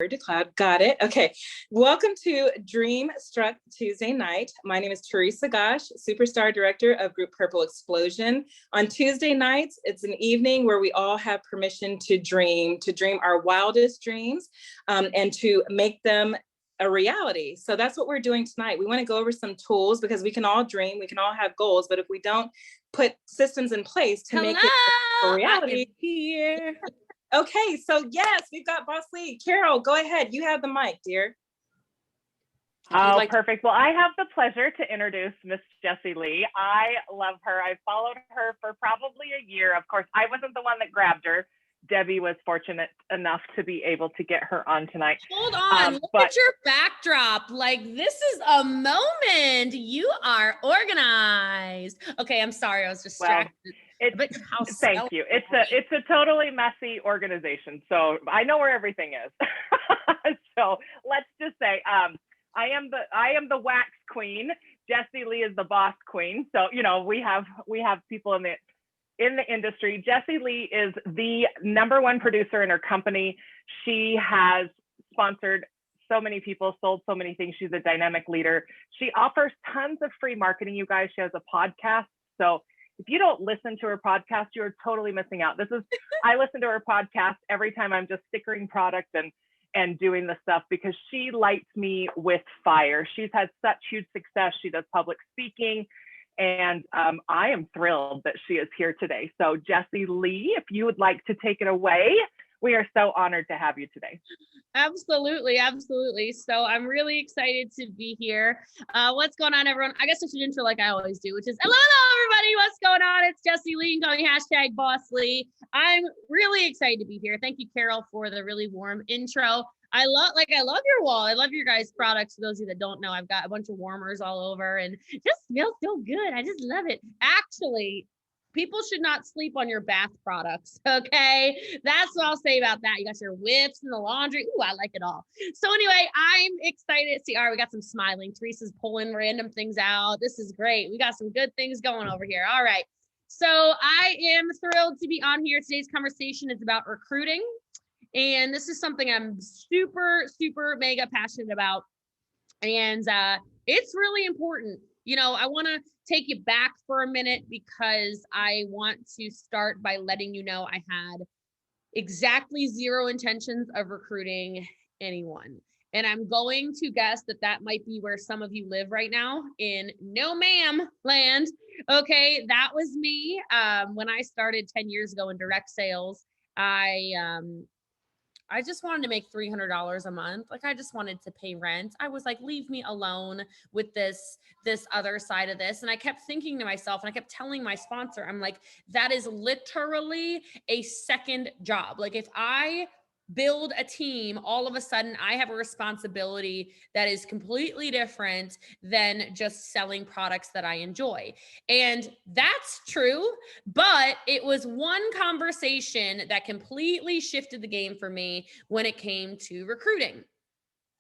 to cloud. Got it. Okay. Welcome to Dream Struck Tuesday night. My name is Theresa Gauche, Superstar Director of Group Purple Explosion. On Tuesday nights, it's an evening where we all have permission to dream our wildest dreams, and to make them a reality. So that's what we're doing tonight. We want to go over some tools because we can all dream, we can all have goals, but if we don't put systems in place to make it a reality, here. Okay, so yes, we've got Boss Lee. Carol, go ahead. You have the mic, dear. Oh, perfect. Well, I have the pleasure to introduce Miss Jessie Lee. I love her. I've followed her for probably a year. Of course, I wasn't the one that grabbed her. Debbie was fortunate enough to be able to get her on tonight. Hold on, look at your backdrop. Like, this is a moment. You are organized. Okay, I'm sorry, I was distracted. Thank you. It's a totally messy organization, so I know where everything is. So let's just say I am the wax queen. Jessie Lee is the boss queen. So we have people in the industry. Jessie Lee is the #1 producer in her company. She has sponsored so many people, sold so many things. She's a dynamic leader. She offers tons of free marketing, you guys. She has a podcast. So if you don't listen to her podcast, you're totally missing out. I listen to her podcast every time I'm just stickering product and doing the stuff because she lights me with fire. She's had such huge success. She does public speaking. And I am thrilled that she is here today. So Jessie Lee, if you would like to take it away, we are so honored to have you today. Absolutely, absolutely. So I'm really excited to be here. What's going on, everyone? I guess I should intro like I always do, which is hello, everybody. What's going on? It's Jessie Lee. You can call me #BossLee. I'm really excited to be here. Thank you, Carol, for the really warm intro. I love your wall. I love your guys' products. For those of you that don't know, I've got a bunch of warmers all over and it just smells so good. I just love it. Actually, people should not sleep on your bath products, okay? That's what I'll say about that. You got your whips and the laundry. Ooh, I like it all. So anyway, I'm excited to see, all right, we got some smiling. Teresa's pulling random things out. This is great. We got some good things going over here. All right. So I am thrilled to be on here. Today's conversation is about recruiting. And this is something I'm super, super mega passionate about. And it's really important. I want to take you back for a minute because I want to start by letting you know I had exactly zero intentions of recruiting anyone. And I'm going to guess that might be where some of you live right now in no ma'am land. Okay, that was me. When I started 10 years ago in direct sales, I just wanted to make $300 a month. Like, I just wanted to pay rent. I was like, leave me alone with this other side of this. And I kept thinking to myself, and I kept telling my sponsor, I'm like, that is literally a second job. Like, if I build a team, all of a sudden I have a responsibility that is completely different than just selling products that I enjoy. And that's true, but it was one conversation that completely shifted the game for me when it came to recruiting.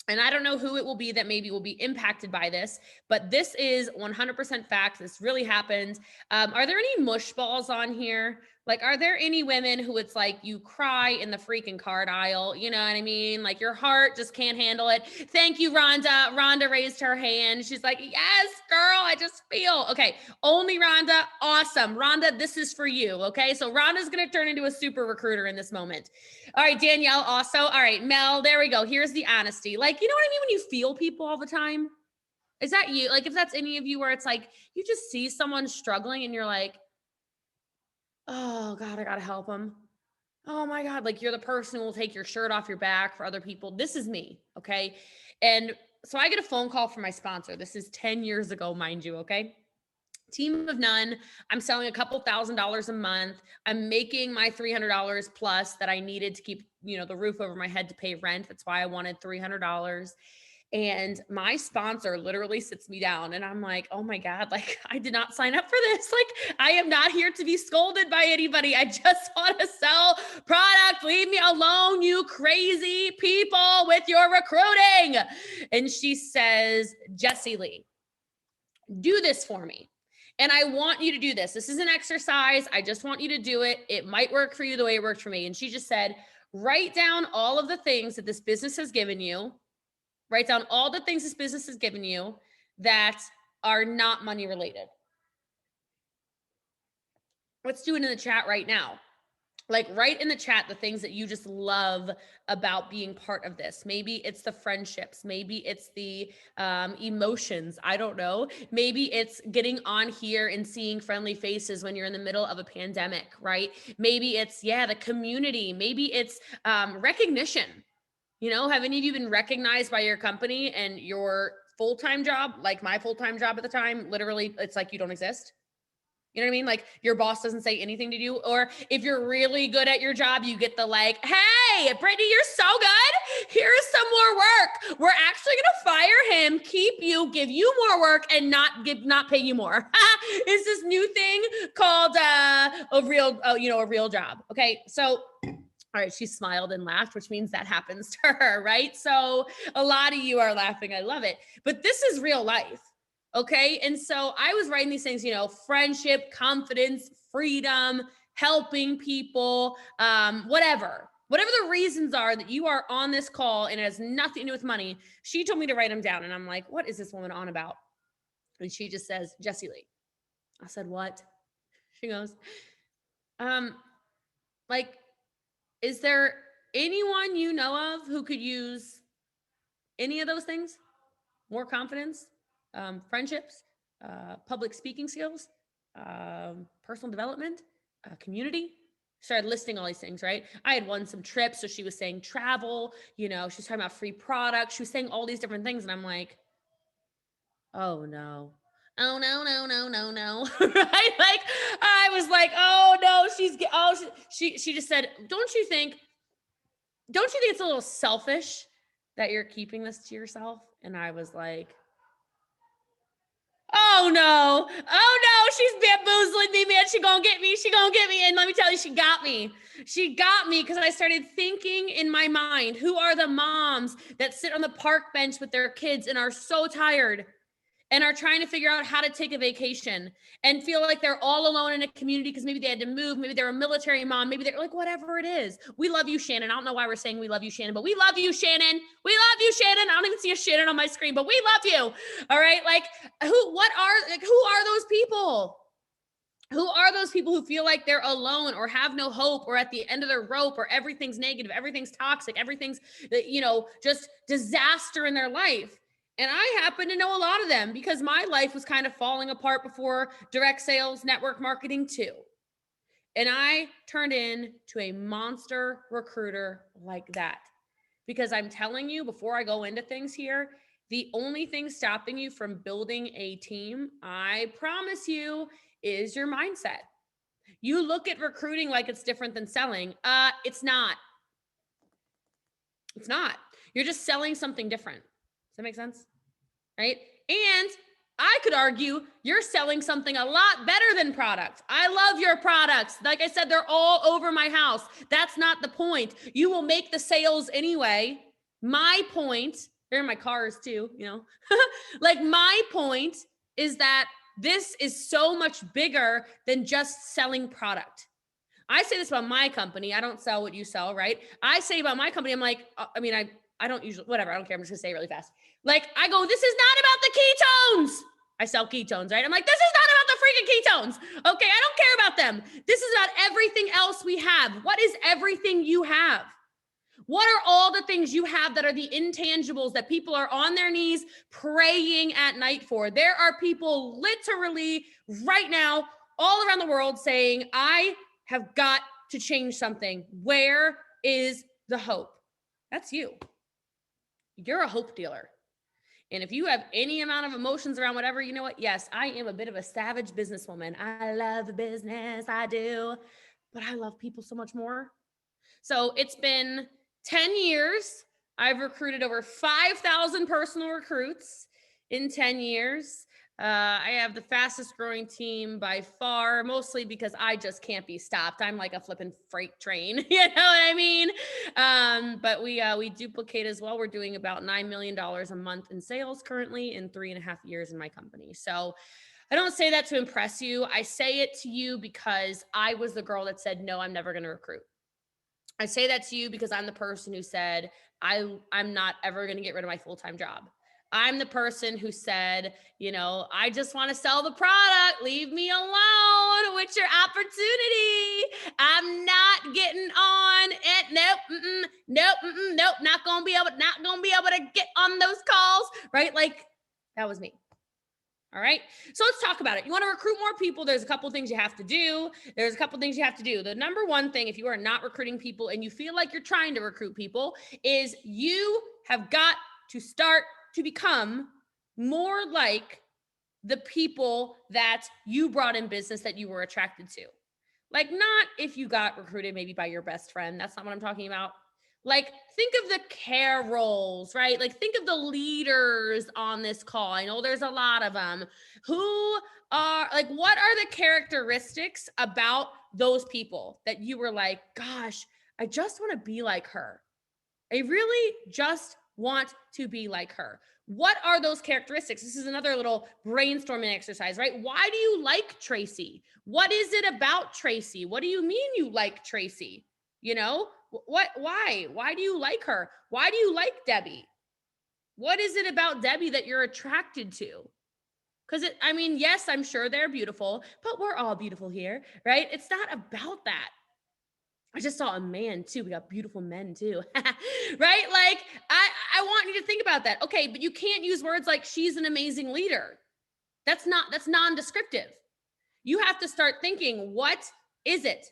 And I don't know who it will be that maybe will be impacted by this, but this is 100% fact. This really happened. Are there any mush balls on here? Like, are there any women who it's like you cry in the freaking card aisle? You know what I mean? Like, your heart just can't handle it. Thank you, Rhonda. Rhonda raised her hand. She's like, yes, girl, I just feel. Okay, only Rhonda. Awesome. Rhonda, this is for you. Okay, so Rhonda's going to turn into a super recruiter in this moment. All right, Danielle also. All right, Mel, there we go. Here's the honesty. Like, you know what I mean when you feel people all the time? Is that you? Like, if that's any of you where it's like you just see someone struggling and you're like, oh God, I gotta help them. Oh my God, like, you're the person who will take your shirt off your back for other people. This is me, okay? And so I get a phone call from my sponsor. This is 10 years ago, mind you, okay? Team of none. I'm selling a couple $1,000s a month. I'm making my $300 plus that I needed to keep, the roof over my head to pay rent. That's why I wanted $300. And my sponsor literally sits me down and I'm like, oh my God, like, I did not sign up for this. Like, I am not here to be scolded by anybody. I just want to sell product. Leave me alone, you crazy people with your recruiting. And she says, Jessie Lee, do this for me. And I want you to do this. This is an exercise. I just want you to do it. It might work for you the way it worked for me. And she just said, Write down all of the things that this business has given you. Write down all the things this business has given you that are not money related. Let's do it in the chat right now. Like, write in the chat the things that you just love about being part of this. Maybe it's the friendships. Maybe it's the emotions. I don't know. Maybe it's getting on here and seeing friendly faces when you're in the middle of a pandemic, right? Maybe it's, the community. Maybe it's recognition. You know, have any of you been recognized by your company and your full-time job, like my full-time job at the time, literally, it's like you don't exist? You know what I mean? Like, your boss doesn't say anything to you. Or if you're really good at your job, you get the like, hey, Brittany, you're so good. Here's some more work. We're actually going to fire him, keep you, give you more work, and not pay you more. It's this new thing called a real job. Okay. So, all right, she smiled and laughed, which means that happens to her, right? So a lot of you are laughing. I love it. But this is real life. Okay. And so I was writing these things, friendship, confidence, freedom, helping people, whatever the reasons are that you are on this call and it has nothing to do with money. She told me to write them down. And I'm like, what is this woman on about? And she just says, Jessie Lee. I said, what? She goes, is there anyone you know of who could use any of those things? More confidence, friendships, public speaking skills, personal development, community. Started listing all these things, right? I had won some trips. So she was saying travel, she was talking about free products. She was saying all these different things. And I'm like, oh no. Oh, no. Right? Like, I was like, oh no, she just said, don't you think it's a little selfish that you're keeping this to yourself? And I was like, oh no, she's bamboozling me, man. She gonna get me. And let me tell you, she got me because I started thinking in my mind, who are the moms that sit on the park bench with their kids and are so tired and are trying to figure out how to take a vacation and feel like they're all alone in a community because maybe they had to move, maybe they're a military mom, maybe they're like, whatever it is. We love you, Shannon. I don't know why we're saying we love you, Shannon, but we love you, Shannon. We love you, Shannon. I don't even see a Shannon on my screen, but we love you. All right. Like, who are those people? Who are those people who feel like they're alone or have no hope or at the end of their rope or everything's negative, everything's toxic, everything's, just disaster in their life? And I happen to know a lot of them because my life was kind of falling apart before direct sales, network marketing too. And I turned into a monster recruiter like that. Because I'm telling you, before I go into things here, the only thing stopping you from building a team, I promise you, is your mindset. You look at recruiting like it's different than selling. It's not. It's not. You're just selling something different. Does that make sense? Right? And I could argue you're selling something a lot better than product. I love your products. Like I said, they're all over my house. That's not the point. You will make the sales anyway. My point, they're in my cars too, like my point is that this is so much bigger than just selling product. I say this about my company. I don't sell what you sell, right? I say about my company, I'm like, I don't usually, whatever. I don't care. I'm just gonna say it really fast. Like, I go, this is not about the ketones. I sell ketones, right? I'm like, this is not about the freaking ketones. Okay. I don't care about them. This is about everything else we have. What is everything you have? What are all the things you have that are the intangibles that people are on their knees praying at night for? There are people literally right now all around the world saying, I have got to change something. Where is the hope? That's you. You're a hope dealer. And if you have any amount of emotions around whatever, you know what? Yes, I am a bit of a savage businesswoman. I love business. I do. But I love people so much more. So it's been 10 years. I've recruited over 5,000 personal recruits in 10 years. I have the fastest growing team by far, mostly because I just can't be stopped. I'm like a flipping freight train, you know what I mean? But we duplicate as well. We're doing about $9 million a month in sales currently in 3.5 years in my company. So I don't say that to impress you. I say it to you because I was the girl that said, no, I'm never going to recruit. I say that to you because I'm the person who said, I'm not ever going to get rid of my full-time job. I'm the person who said, you know, I just want to sell the product. Leave me alone with your opportunity. I'm not getting on it. Nope. Not gonna be able to get on those calls, right? Like that was me. All right. So let's talk about it. You want to recruit more people. There's a couple things you have to do. The number one thing, if you are not recruiting people and you feel like you're trying to recruit people, is you have got to start to become more like the people that you brought in business that you were attracted to. Like, not if you got recruited maybe by your best friend. That's not what I'm talking about. Like, think of the care roles, right? Like, think of the leaders on this call. I know there's a lot of them. Who are, like, what are the characteristics about those people that you were like, gosh, I just want to be like her. I really just want to be like her. What are those characteristics? This is another little brainstorming exercise, right? Why do you like Tracy? What is it about Tracy? What do you mean you like Tracy? You know, why do you like her? Why do you like Debbie? What is it about Debbie that you're attracted to? Because yes, I'm sure they're beautiful, but we're all beautiful here, right? It's not about that. I just saw a man too. We got beautiful men too, right? Like, I want you to think about that. Okay, but you can't use words like she's an amazing leader. That's non-descriptive. You have to start thinking, what is it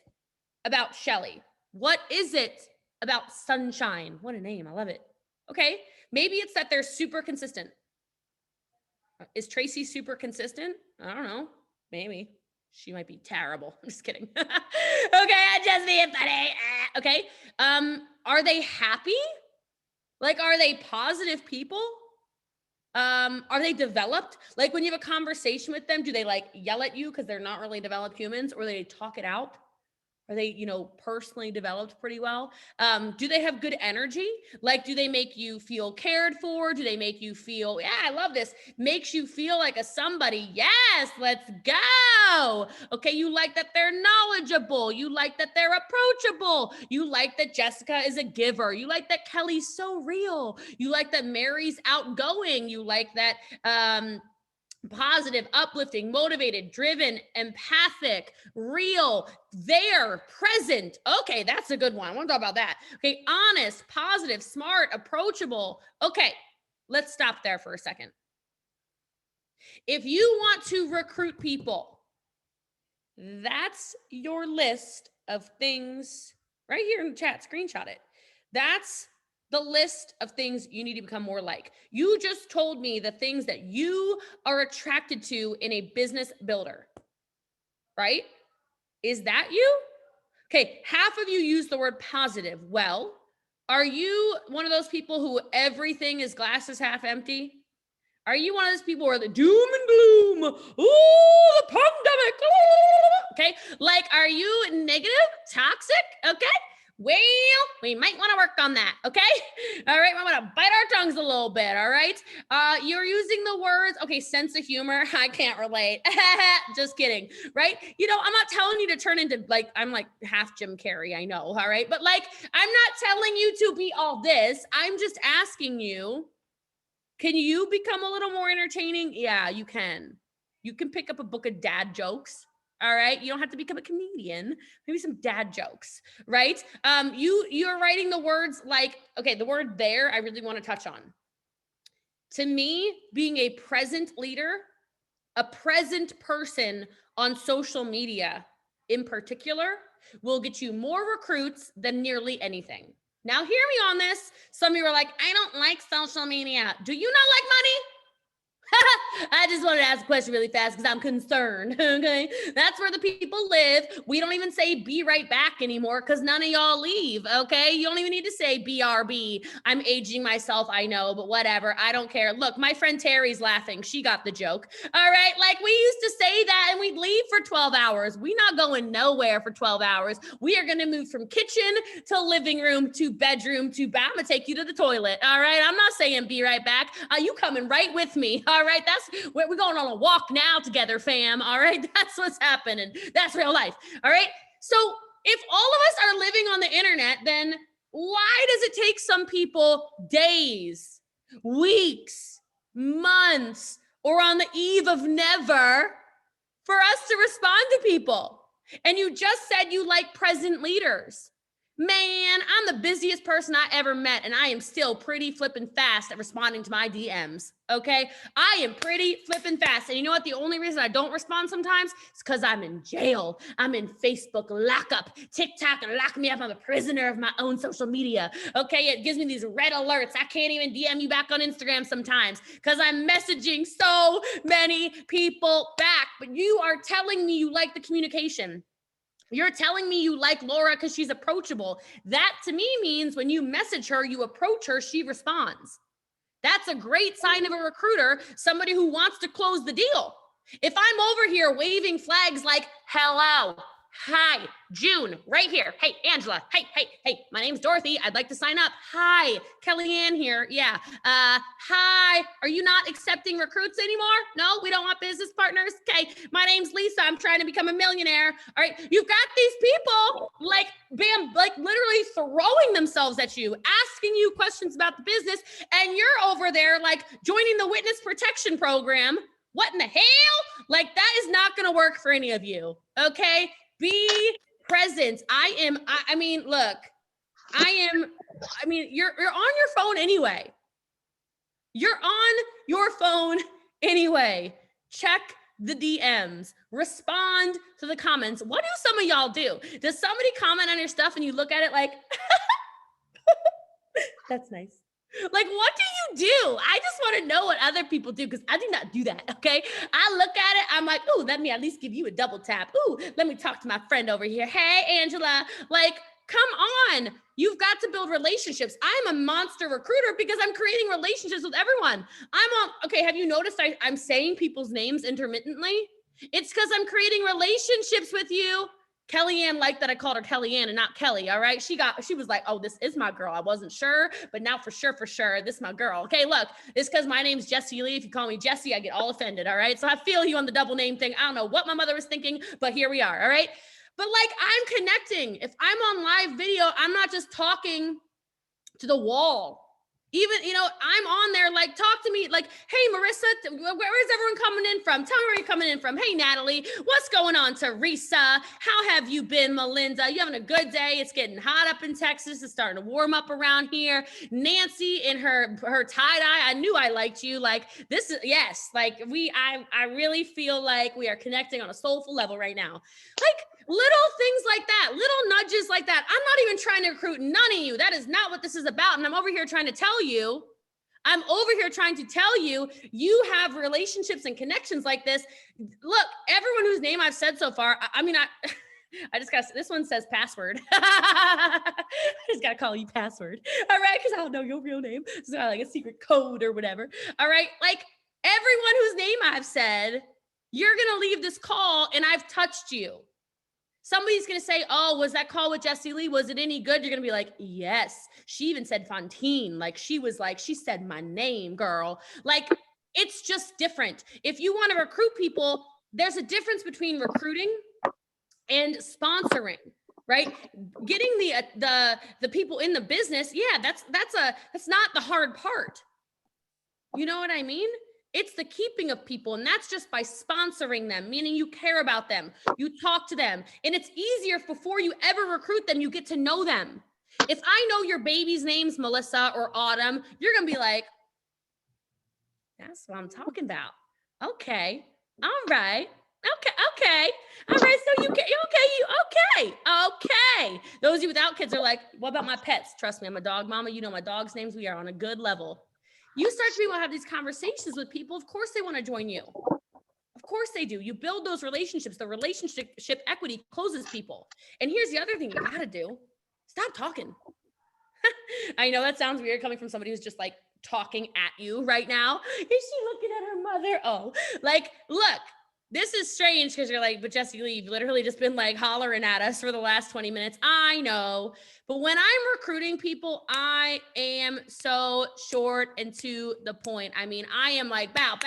about Shelly? What is it about Sunshine? What a name. I love it. Okay, maybe it's that they're super consistent. Is Tracy super consistent? I don't know. Maybe. She might be terrible. I'm just kidding. Okay, I'm just being funny. Okay. Are they happy? Like, are they positive people? Are they developed? Like, when you have a conversation with them, do they like yell at you because they're not really developed humans, or they talk it out? Are they, personally developed pretty well? Do they have good energy? Like, do they make you feel cared for? Do they make you feel, yeah, I love this, makes you feel like a somebody? Yes, let's go. Okay, you like that they're knowledgeable. You like that they're approachable. You like that Jessica is a giver. You like that Kelly's so real. You like that Mary's outgoing. You like that, positive, uplifting, motivated, driven, empathic, real, there, present. Okay, that's a good one. I want to talk about that. Okay, honest, positive, smart, approachable. Okay, let's stop there for a second. If you want to recruit people, that's your list of things right here in the chat. Screenshot it. That's the list of things you need to become more like. You just told me the things that you are attracted to in a business builder, right? Is that you? Okay, half of you use the word positive. Well, are you one of those people who everything is glass is half empty? Are you one of those people where the doom and gloom, ooh, the pandemic, ooh, okay? Like, are you negative, toxic, okay? Well, we might want to work on that, okay? All right, we want to bite our tongues a little bit, all right? You're using the words, okay, sense of humor, I can't relate. Just kidding, right? I'm not telling you to turn into, like, I'm like half Jim Carrey, I know, all right? But like, I'm not telling you to be all this. I'm just asking you, can you become a little more entertaining? Yeah, you can. You can pick up a book of dad jokes. All right. You don't have to become a comedian. Maybe some dad jokes, right? You're writing the words like, okay, the word there, I really want to touch on. To me, being a present leader, a present person on social media in particular, will get you more recruits than nearly anything. Now, hear me on this. Some of you are like, I don't like social media. Do you not like money? I just wanted to ask a question really fast because I'm concerned, okay? That's where the people live. We don't even say be right back anymore because none of y'all leave, okay? You don't even need to say BRB. I'm aging myself, I know, but whatever. I don't care. Look, my friend Terry's laughing. She got the joke, all right? Like, we used to say that and we'd leave for 12 hours. We're not going nowhere for 12 hours. We are going to move from kitchen to living room to bedroom to I'm going to take you to the toilet, all right? I'm not saying be right back. You coming right with me, all right? That's where we're going on a walk now together, fam. All right. That's what's happening. That's real life. All right. So if all of us are living on the internet, then why does it take some people days, weeks, months, or on the eve of never for us to respond to people? And you just said you like present leaders. Man, I'm the busiest person I ever met, and I am still pretty flippin' fast at responding to my DMs, okay? I am pretty flippin' fast. And you know what? The only reason I don't respond sometimes is because I'm in jail. I'm in Facebook lockup. TikTok and lock me up. I'm a prisoner of my own social media, okay? It gives me these red alerts. I can't even DM you back on Instagram sometimes because I'm messaging so many people back. But you are telling me you like the communication. You're telling me you like Laura because she's approachable. That to me means when you message her, you approach her, she responds. That's a great sign of a recruiter, somebody who wants to close the deal. If I'm over here waving flags like, hello, hi, June, right here. Hey, Angela. Hey, my name's Dorothy. I'd like to sign up. Hi, Kellyanne here. Yeah. Hi, are you not accepting recruits anymore? No, we don't want business partners. Okay, my name's Lisa. I'm trying to become a millionaire. All right, you've got these people like, bam, like literally throwing themselves at you, asking you questions about the business, and you're over there like joining the witness protection program. What in the hell? Like that is not going to work for any of you. Okay. Be present. I mean, look, you're on your phone anyway. You're on your phone anyway. Check the DMs, respond to the comments. What do some of y'all do? Does somebody comment on your stuff and you look at it like, that's nice? Like, what do you do? I just want to know what other people do because I do not do that, okay? I look at it, I'm like, ooh, let me at least give you a double tap. Ooh, let me talk to my friend over here. Hey, Angela, like, come on. You've got to build relationships. I'm a monster recruiter because I'm creating relationships with everyone. Okay, have you noticed I'm saying people's names intermittently? It's because I'm creating relationships with you. Kellyanne liked that I called her Kellyanne and not Kelly, all right? She was like, oh, this is my girl. I wasn't sure, but now for sure, this is my girl. Okay, look, it's because my name's Jessie Lee. If you call me Jessie, I get all offended, all right? So I feel you on the double name thing. I don't know what my mother was thinking, but here we are, all right? But like, I'm connecting. If I'm on live video, I'm not just talking to the wall. Even, I'm on there, like, talk to me, like, hey, Marissa, where is everyone coming in from? Tell me where you're coming in from. Hey, Natalie, what's going on, Theresa? How have you been, Melinda? You having a good day? It's getting hot up in Texas. It's starting to warm up around here. Nancy in her tie-dye, I knew I liked you. Like, this is, yes, like, I really feel like we are connecting on a soulful level right now. Like, little things like that, little nudges like that. I'm not even trying to recruit none of you. That is not what this is about. And I'm over here trying to tell you, you have relationships and connections like this. Look, everyone whose name I've said so far, I just got, this one says password. I just got to call you password. All right. Cause I don't know your real name. It's not like a secret code or whatever. All right. Like everyone whose name I've said, you're going to leave this call and I've touched you. Somebody's going to say, oh, was that call with Jessie Lee? Was it any good? You're going to be like, yes. She even said Fontaine. Like she said my name, girl. Like it's just different. If you want to recruit people, there's a difference between recruiting and sponsoring, right? Getting the people in the business. Yeah, that's not the hard part. You know what I mean? It's the keeping of people, and that's just by sponsoring them, meaning you care about them, you talk to them, and it's easier before you ever recruit them, you get to know them. If I know your baby's name's Melissa or Autumn, you're going to be like, that's what I'm talking about. Okay. All right. Okay. All right. So okay. Those of you without kids are like, what about my pets? Trust me, I'm a dog mama. You know my dog's names. We are on a good level. You start to be able to have these conversations with people. Of course they want to join you. Of course they do. You build those relationships. The relationship equity closes people. And here's the other thing you got to do. Stop talking. I know that sounds weird coming from somebody who's just like talking at you right now. Is she looking at her mother? Oh, like, look, this is strange because you're like, but Jessie Lee, you've literally just been like hollering at us for the last 20 minutes. I know. But when I'm recruiting people, I am so short and to the point. I mean, I am like, bow.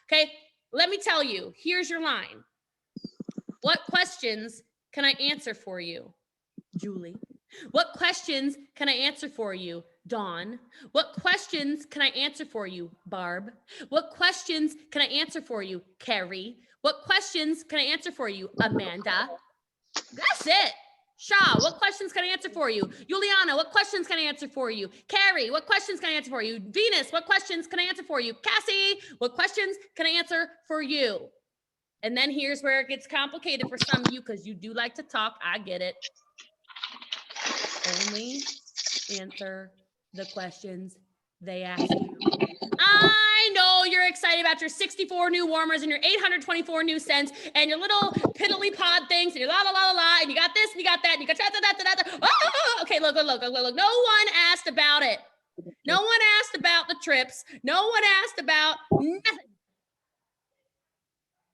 Okay. Let me tell you, here's your line. What questions can I answer for you, Julie? What questions can I answer for you, Dawn? What questions can I answer for you, Barb? What questions can I answer for you, Carrie? What questions can I answer for you, Amanda? That's it. Shaw, what questions can I answer for you? Juliana, what questions can I answer for you? Carrie, what questions can I answer for you? Venus, what questions can I answer for you? Cassie, what questions can I answer for you? And then here's where it gets complicated for some of you because you do like to talk. I get it. Only answer the questions they ask you. I know you're excited about your 64 new warmers and your 824 new scents and your little piddly pod things and your la la la la la, and you got this and you got that and you got that. Oh, okay, look. No one asked about it. No one asked about the trips. No one asked about nothing.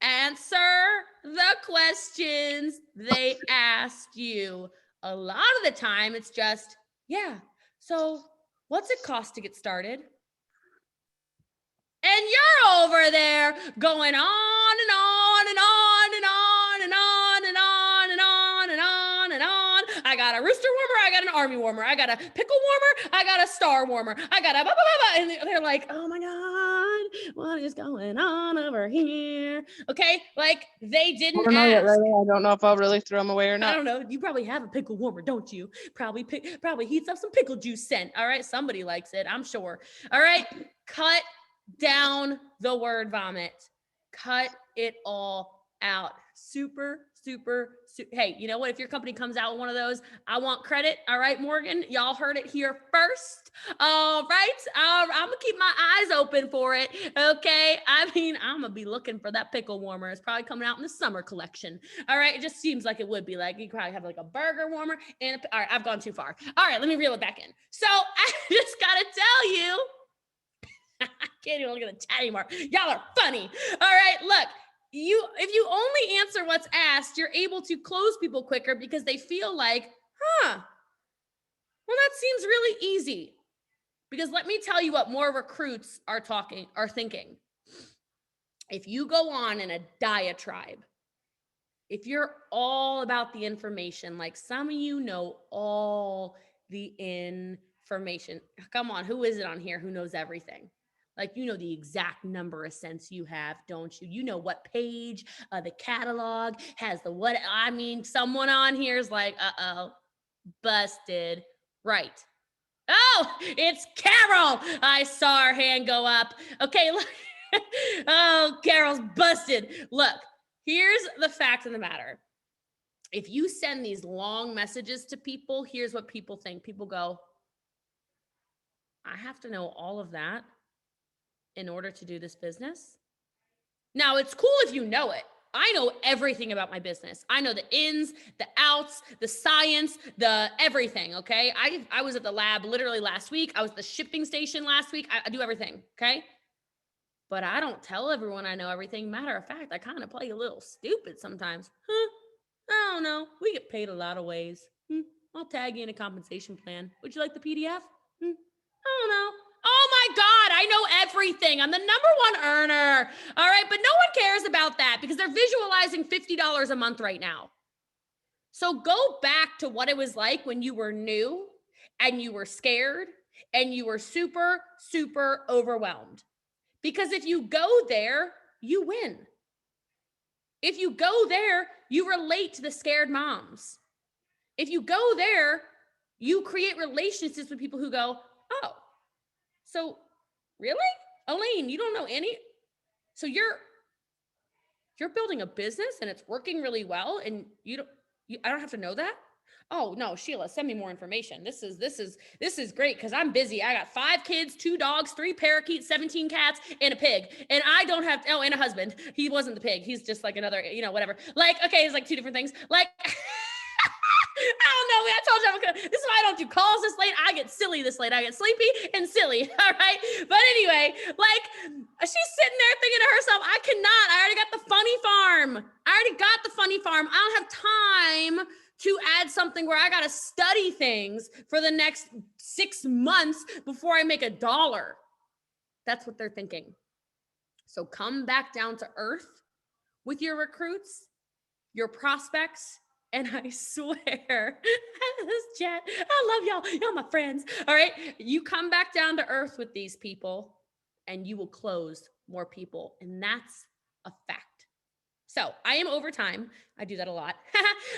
Answer the questions they asked you. A lot of the time, it's just, yeah, so what's it cost to get started? And you're over there going on and on and on and on and on and on and on and on and on. I got a rooster warmer. I got an army warmer. I got a pickle warmer. I got a star warmer. I got a blah, blah, blah, blah. And they're like, oh my God, what is going on over here? Okay, like they didn't ask. I don't know if I'll really throw them away or not. I don't know. You probably have a pickle warmer, don't you? Probably heats up some pickle juice scent. All right, somebody likes it, I'm sure. All right, cut down the word vomit. Cut it all out. Super. Hey, you know what? If your company comes out with one of those, I want credit. All right, Morgan, y'all heard it here first. All right, I'm gonna keep my eyes open for it. Okay, I mean, I'm gonna be looking for that pickle warmer. It's probably coming out in the summer collection. All right, it just seems like it would be like you probably have like a burger warmer and all right, I've gone too far. All right, let me reel it back in. So I just gotta tell you. I can't even look at the chat anymore. Y'all are funny. All right, look, if you only answer what's asked, you're able to close people quicker because they feel like, well, that seems really easy. Because let me tell you what more recruits are thinking. If you go on in a diatribe, if you're all about the information, like some of you know all the information. Come on, who is it on here who knows everything? Like, you know the exact number of scents you have, don't you? You know what page of the catalog has the what. I mean, someone on here is like, uh-oh, busted. Right. Oh, it's Carol. I saw her hand go up. Okay, look. Oh, Carol's busted. Look, here's the fact of the matter. If you send these long messages to people, here's what people think. People go, I have to know all of that in order to do this business. Now, it's cool if you know it. I know everything about my business. I know the ins, the outs, the science, the everything, okay? I was at the lab literally last week. I was at the shipping station last week. I do everything, okay? But I don't tell everyone I know everything. Matter of fact, I kind of play a little stupid sometimes. I don't know. We get paid a lot of ways. I'll tag you in a compensation plan. Would you like the PDF? I don't know. Oh my God, I know everything. I'm the #1 earner. All right, but no one cares about that because they're visualizing $50 a month right now. So go back to what it was like when you were new and you were scared and you were super, super overwhelmed. Because if you go there, you win. If you go there, you relate to the scared moms. If you go there, you create relationships with people who go, oh, so really? Elaine, you don't know any? So you're building a business and it's working really well and I don't have to know that? Oh no, Sheila, send me more information. This is great because I'm busy. I got 5 kids, 2 dogs, 3 parakeets, 17 cats, and a pig. And I don't have, and a husband. He wasn't the pig. He's just like another, whatever. Like, okay, it's like 2 different things. Like, I don't know. I told you this is why I don't do calls this late. I get silly this late. I get sleepy and silly. All right. But anyway, like she's sitting there thinking to herself, I cannot. I already got the funny farm. I don't have time to add something where I got to study things for the next 6 months before I make $1. That's what they're thinking. So come back down to earth with your recruits, your prospects, And I swear, this Jet, I love y'all. Y'all my friends. All right. You come back down to earth with these people and you will close more people. And that's a fact. So I am over time. I do that a lot,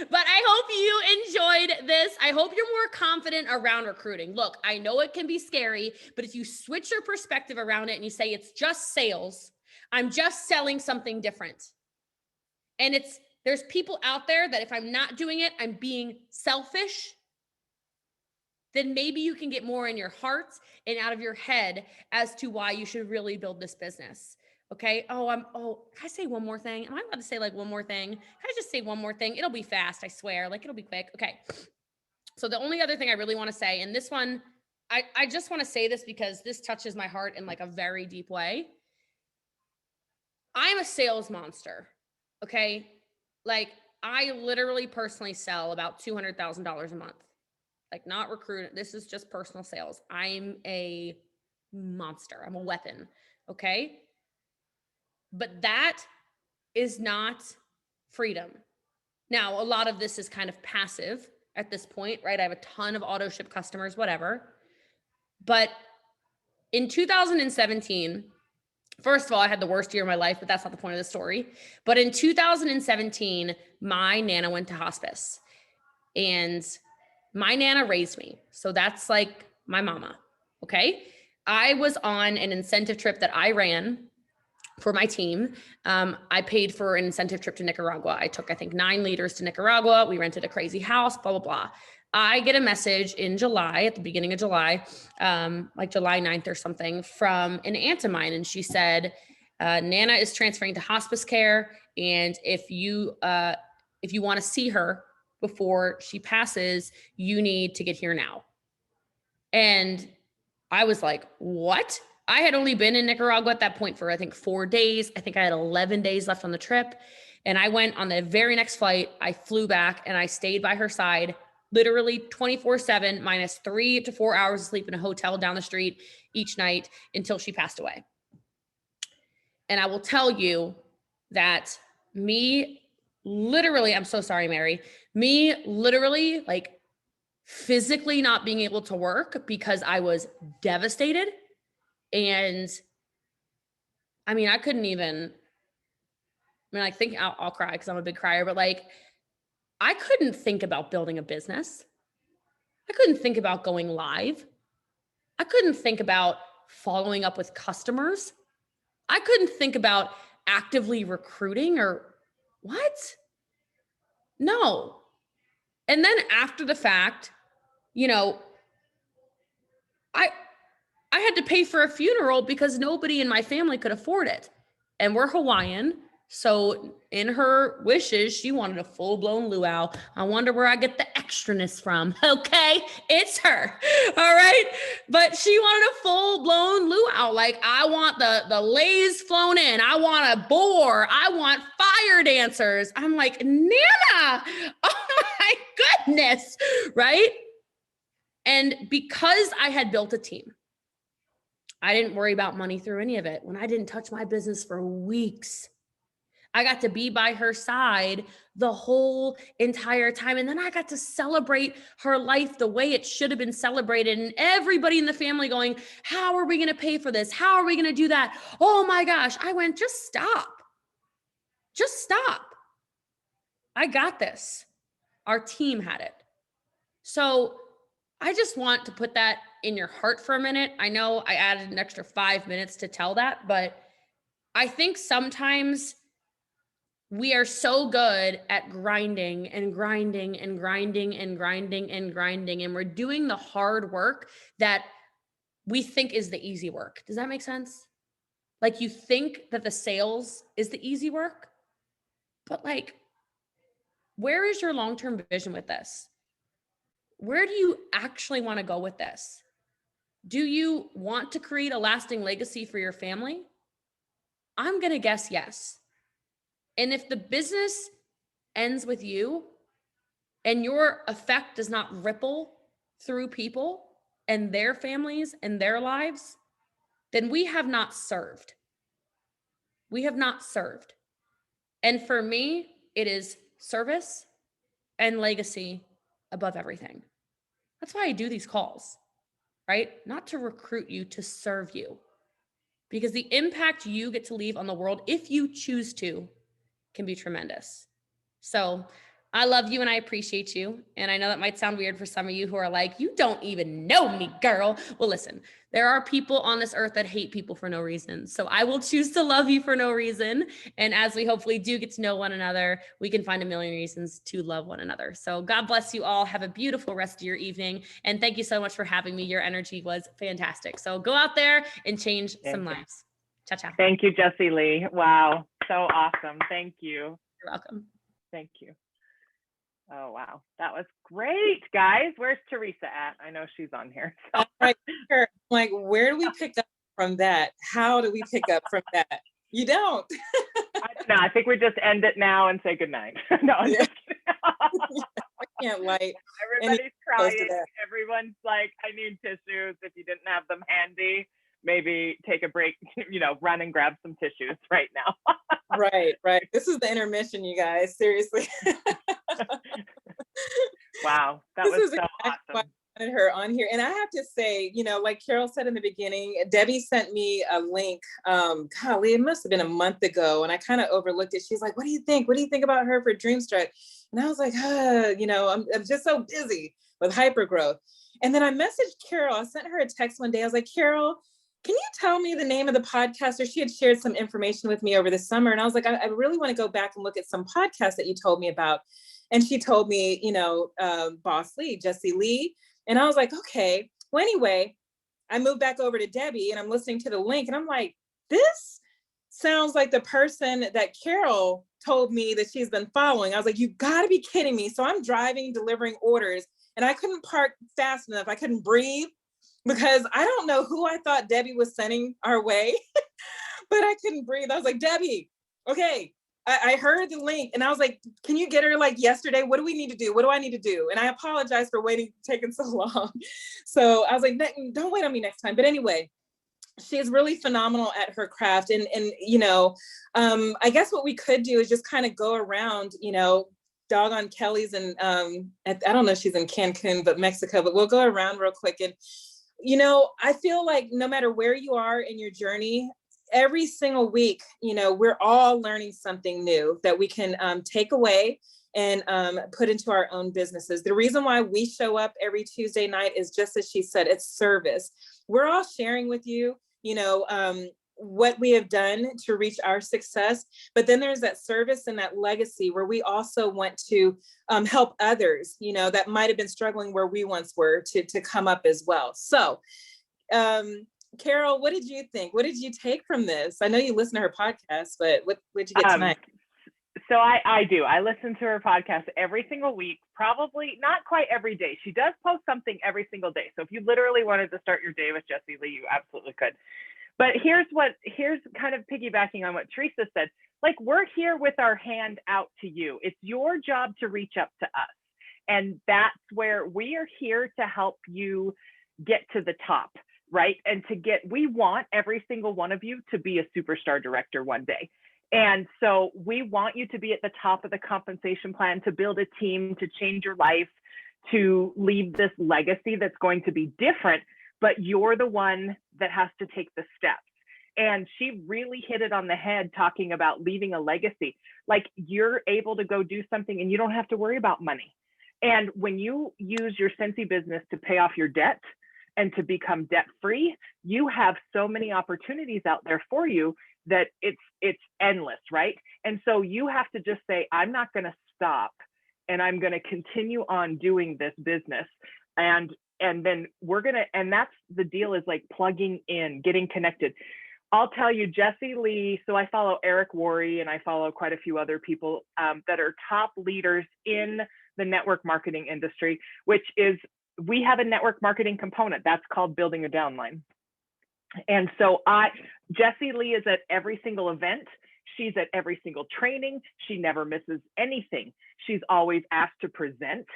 but I hope you enjoyed this. I hope you're more confident around recruiting. Look, I know it can be scary, but if you switch your perspective around it and you say, it's just sales, I'm just selling something different. And there's people out there that if I'm not doing it, I'm being selfish, then maybe you can get more in your heart and out of your head as to why you should really build this business. Okay. Can I say one more thing? Am I allowed to say like one more thing? Can I just say one more thing? It'll be fast. I swear. Like it'll be quick. Okay. So the only other thing I really want to say, and this one, I just want to say this because this touches my heart in like a very deep way. I'm a sales monster. Okay. Like I literally personally sell about $200,000 a month. Like not recruit. This is just personal sales. I'm a monster. I'm a weapon. Okay. But that is not freedom. Now, a lot of this is kind of passive at this point, right? I have a ton of auto ship customers, whatever. But in 2017, first of all, I had the worst year of my life, but that's not the point of the story. But in 2017, my Nana went to hospice and my Nana raised me. So that's like my mama. Okay. I was on an incentive trip that I ran for my team. I paid for an incentive trip to Nicaragua. I took, I think, 9 leaders to Nicaragua. We rented a crazy house, blah, blah, blah. I get a message in July, at the beginning of July, like July 9th or something, from an aunt of mine. And she said, Nana is transferring to hospice care. And if you want to see her before she passes, you need to get here now. And I was like, what? I had only been in Nicaragua at that point for, I think, 4 days. I think I had 11 days left on the trip. And I went on the very next flight. I flew back and I stayed by her side, literally 24/7, minus 3 to 4 hours of sleep in a hotel down the street each night until she passed away. And I will tell you that me literally, I'm so sorry, Mary, me literally like physically not being able to work because I was devastated. And I mean, I couldn't even, I think I'll cry because I'm a big crier, but like, I couldn't think about building a business. I couldn't think about going live. I couldn't think about following up with customers. I couldn't think about actively recruiting or what? No. And then after the fact, I had to pay for a funeral because nobody in my family could afford it. And we're Hawaiian. So in her wishes, she wanted a full-blown luau. I wonder where I get the extraness from. Okay, it's her. All right. But she wanted a full-blown luau. Like I want the lays flown in. I want a boar. I want fire dancers. I'm like, Nana, oh my goodness. Right. And because I had built a team, I didn't worry about money through any of it. When I didn't touch my business for weeks, I got to be by her side the whole entire time. And then I got to celebrate her life the way it should have been celebrated. And everybody in the family going, how are we going to pay for this? How are we going to do that? Oh my gosh. I went, just stop. Just stop. I got this. Our team had it. So I just want to put that in your heart for a minute. I know I added an extra 5 minutes to tell that, but I think sometimes we are so good at grinding and grinding and grinding and grinding and grinding, and we're doing the hard work that we think is the easy work. Does that make sense? Like you think that the sales is the easy work, but like, where is your long-term vision with this? Where do you actually want to go with this? Do you want to create a lasting legacy for your family? I'm going to guess yes. And if the business ends with you and your effect does not ripple through people and their families and their lives, then we have not served. We have not served. And for me, it is service and legacy above everything. That's why I do these calls, right? Not to recruit you, to serve you. Because the impact you get to leave on the world, if you choose to, can be tremendous. So I love you and I appreciate you. And I know that might sound weird for some of you who are like, you don't even know me, girl. Well, listen, there are people on this earth that hate people for no reason. So I will choose to love you for no reason. And as we hopefully do get to know one another, we can find a million reasons to love one another. So God bless you all. Have a beautiful rest of your evening. And thank you so much for having me. Your energy was fantastic. So go out there and change some lives. Ciao. Thank you, Jessie Lee. Wow. So awesome. Thank you. You're welcome. Thank you. Oh, wow. That was great, guys. Where's Theresa at? I know she's on here. So. Right here. Like, where do we pick up from that? How do we pick up from that? You don't. I don't know. I think we just end it now and say goodnight. No, I'm just kidding. I can't light. Everybody's crying. Everyone's like, I need tissues. If you didn't have them handy, maybe take a break, run and grab some tissues right now. Right. This is the intermission, you guys. Seriously. Wow. That was so awesome. I wanted her on here. And I have to say, like Carol said in the beginning, Debbie sent me a link. Golly, it must have been a month ago. And I kind of overlooked it. She's like, what do you think? What do you think about her for Dreamstruck? And I was like, I'm just so busy with hypergrowth. And then I messaged Carol. I sent her a text one day. I was like, Carol, can you tell me the name of the podcast? Or she had shared some information with me over the summer. And I was like, I really want to go back and look at some podcasts that you told me about. And she told me, Boss Lee, Jessie Lee. And I was like, okay. Well, anyway, I moved back over to Debbie and I'm listening to the link and I'm like, this sounds like the person that Carol told me that she's been following. I was like, you gotta be kidding me. So I'm driving, delivering orders and I couldn't park fast enough. I couldn't breathe because I don't know who I thought Debbie was sending our way, but I couldn't breathe. I was like, Debbie, okay. I heard the link and I was like, can you get her like yesterday? What do we need to do? What do I need to do? And I apologize for taking so long. So I was like, don't wait on me next time. But anyway, she is really phenomenal at her craft. And I guess what we could do is just kind of go around, doggone Kelly's and I don't know if she's in Cancun, but Mexico, but we'll go around real quick. And, I feel like no matter where you are in your journey, every single week, we're all learning something new that we can take away and put into our own businesses. The reason why we show up every Tuesday night is just as she said, it's service. We're all sharing with you, what we have done to reach our success. But then there's that service and that legacy where we also want to help others, that might have been struggling where we once were to come up as well. So, Carol, what did you think? What did you take from this? I know you listen to her podcast, but what did you get tonight? So I do. I listen to her podcast every single week, probably not quite every day. She does post something every single day. So if you literally wanted to start your day with Jessie Lee, you absolutely could. But here's kind of piggybacking on what Theresa said. Like, we're here with our hand out to you. It's your job to reach up to us. And that's where we are here to help you get to the top. Right. And we want every single one of you to be a superstar director one day. And so we want you to be at the top of the compensation plan, to build a team, to change your life, to leave this legacy that's going to be different, but you're the one that has to take the steps. And she really hit it on the head talking about leaving a legacy. Like, you're able to go do something and you don't have to worry about money. And when you use your Scentsy business to pay off your debt, and to become debt-free, you have so many opportunities out there for you that it's endless, right? And so you have to just say, I'm not gonna stop and I'm gonna continue on doing this business. And then and that's the deal, is like plugging in, getting connected. I'll tell you, Jessie Lee, so I follow Eric Worre and I follow quite a few other people that are top leaders in the network marketing industry, which is, we have a network marketing component that's called building a downline. And so Jessie Lee is at every single event. She's at every single training. She never misses anything. She's always asked to present.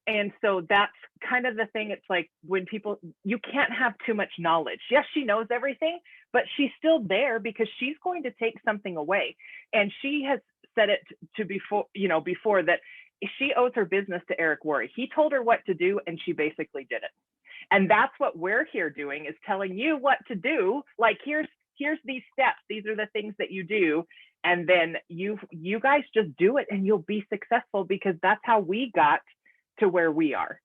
And so that's kind of the thing. It's like, when you can't have too much knowledge. Yes, she knows everything, but she's still there because she's going to take something away. And she has said it before that she owes her business to Eric Worre. He told her what to do and she basically did it. And that's what we're here doing, is telling you what to do. Like, here's these steps. These are the things that you do. And then you guys just do it and you'll be successful, because that's how we got to where we are.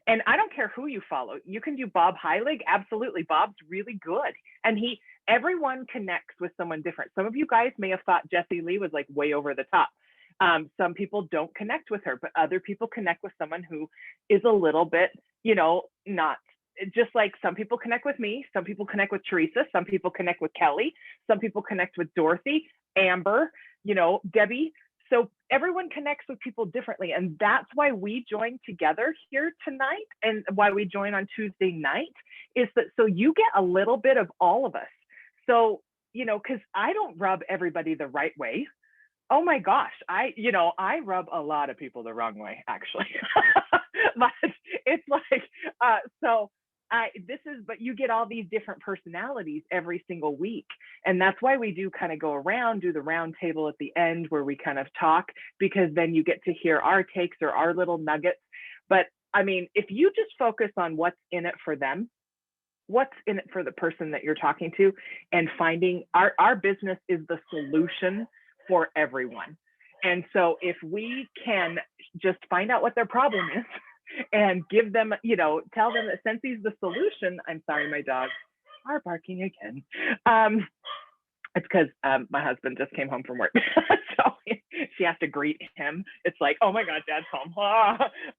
And I don't care who you follow. You can do Bob Heilig. Absolutely. Bob's really good. And everyone connects with someone different. Some of you guys may have thought Jessie Lee was like way over the top. Some people don't connect with her, but other people connect with someone who is a little bit, not just like some people connect with me. Some people connect with Theresa. Some people connect with Kelly. Some people connect with Dorothy, Amber, Debbie. So everyone connects with people differently. And that's why we join together here tonight, and why we join on Tuesday night, is that so you get a little bit of all of us. So, because I don't rub everybody the right way. Oh my gosh, I rub a lot of people the wrong way, actually. But it's like, but you get all these different personalities every single week. And that's why we do kind of go around, do the round table at the end where we kind of talk, because then you get to hear our takes or our little nuggets. But I mean, if you just focus on what's in it for them, what's in it for the person that you're talking to, and finding our business is the solution for everyone. And so if we can just find out what their problem is and give them, tell them that Scentsy's the solution. I'm sorry, my dogs are barking again. It's because my husband just came home from work. So she has to greet him. It's like, oh my God, Dad's home.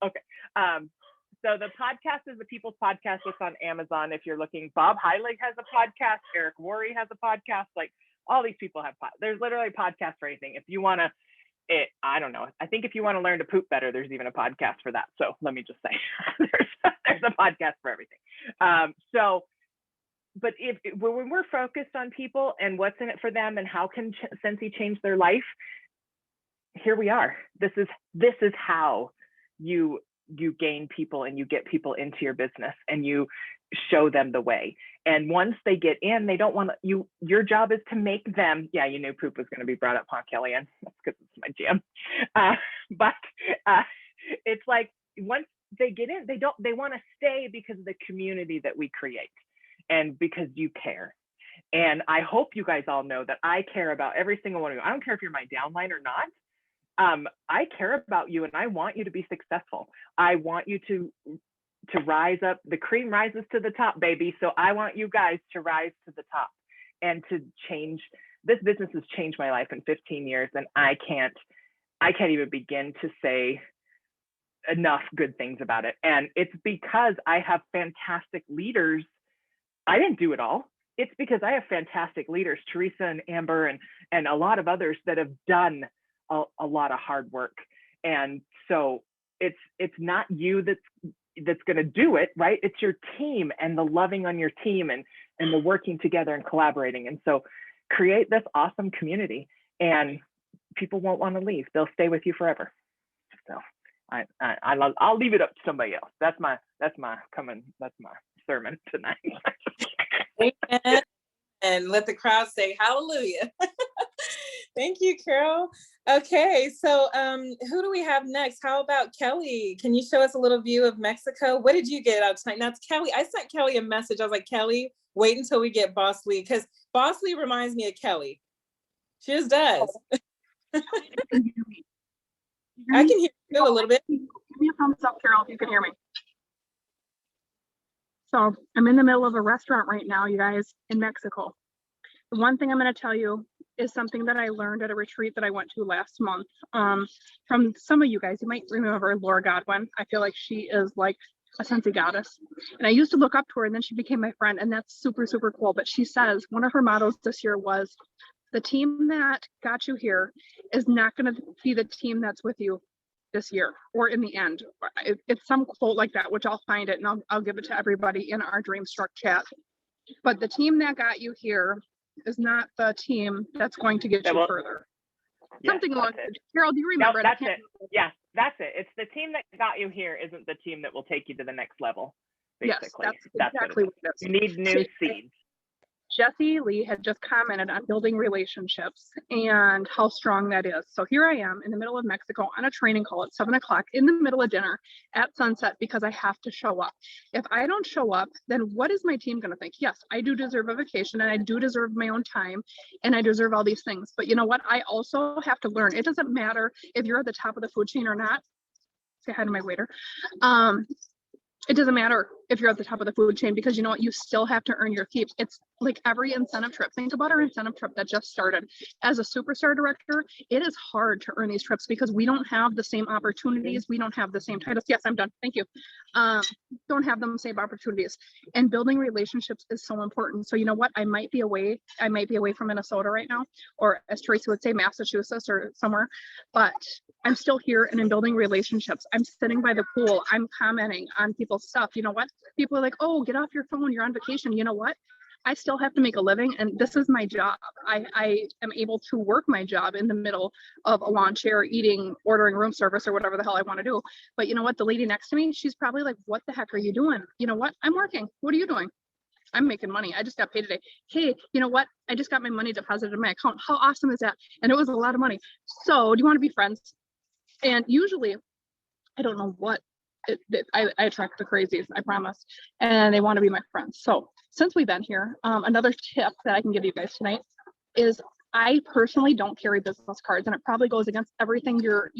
Okay. So the podcast is the People's Podcast. It's on Amazon. If you're looking, Bob Heilig has a podcast. Eric Worre has a podcast. Like, all these people have there's literally a podcast for anything. If you want to, I don't know. I think if you want to learn to poop better, there's even a podcast for that. So let me just say, there's a podcast for everything. But when we're focused on people and what's in it for them and how can Scentsy change their life, here we are. This is how you gain people and you get people into your business and you show them the way. And once they get in, they don't want to, your job is to make them, yeah, you knew poop was going to be brought up, huh, Kellyanne? That's because it's my jam. But it's like, once they get in, they want to stay because of the community that we create and because you care. And I hope you guys all know that I care about every single one of you. I don't care if you're my downline or not. I care about you and I want you to be successful. I want you to rise up. The cream rises to the top, baby. So I want you guys to rise to the top and to change. This business has changed my life in 15 years. And I can't even begin to say enough good things about it. And it's because I have fantastic leaders. I didn't do it all. It's because I have fantastic leaders, Theresa and Amber and a lot of others that have done a lot of hard work. And so it's not you that's going to do it, right? It's your team and the loving on your team and the working together and collaborating. And so create this awesome community and people won't want to leave. They'll stay with you forever. So I'll leave it up to somebody else. That's my sermon tonight. Amen. And let the crowd say hallelujah. Thank you, Carol. Okay, so who do we have next? How about Kelly? Can you show us a little view of Mexico? What did you get out tonight? Now it's Kelly. I sent Kelly a message. I was like, Kelly, wait until we get Boss Lee, because Boss Lee reminds me of Kelly. She just does. I can hear you a little bit. Give me a thumbs up, Carol, if you can hear me. So I'm in the middle of a restaurant right now, you guys, in Mexico. The one thing I'm going to tell you is something that I learned at a retreat that I went to last month from some of you guys. You might remember Laura Godwin. I feel like she is like a Scentsy goddess. And I used to look up to her and then she became my friend, and that's super, super cool. But she says one of her mottos this year was, the team that got you here is not going to be the team that's with you this year or in the end. It's some quote like that, which I'll find it and I'll give it to everybody in our Dreamstruck chat. But the team that got you here is not the team that's going to get you further. Yeah, something along those. Carol, do you remember? No, that's it. Yeah, that's it. It's the team that got you here isn't the team that will take you to the next level. Basically, yes, that's exactly what it is. You need new seeds. Jessie Lee had just commented on building relationships and how strong that is. So here I am in the middle of Mexico on a training call at 7 o'clock in the middle of dinner at sunset because I have to show up. If I don't show up, then what is my team going to think? Yes, I do deserve a vacation and I do deserve my own time and I deserve all these things. But you know what? I also have to learn. It doesn't matter if you're at the top of the food chain or not. Say hi to my waiter. It doesn't matter if you're at the top of the food chain because you know what, you still have to earn your keep. It's like every incentive trip. Think about our incentive trip that just started. As a superstar director, it is hard to earn these trips because we don't have the same opportunities. We don't have the same titles. Yes, I'm done. Thank you. Don't have them same opportunities. And building relationships is so important. So you know what, I might be away from Minnesota right now, or as Theresa would say, Massachusetts or somewhere, but I'm still here and I'm building relationships. I'm sitting by the pool. I'm commenting on people's stuff. You know what? People are like, oh, get off your phone. You're on vacation. You know what? I still have to make a living and this is my job. I am able to work my job in the middle of a lawn chair, eating, ordering room service or whatever the hell I want to do. But you know what? The lady next to me, she's probably like, what the heck are you doing? You know what? I'm working. What are you doing? I'm making money. I just got paid today. Hey, you know what? I just got my money deposited in my account. How awesome is that? And it was a lot of money. So do you want to be friends? And usually, I don't know what, I attract the crazies, I promise. And they want to be my friends. So since we've been here, another tip that I can give you guys tonight is I personally don't carry business cards. And it probably goes against everything your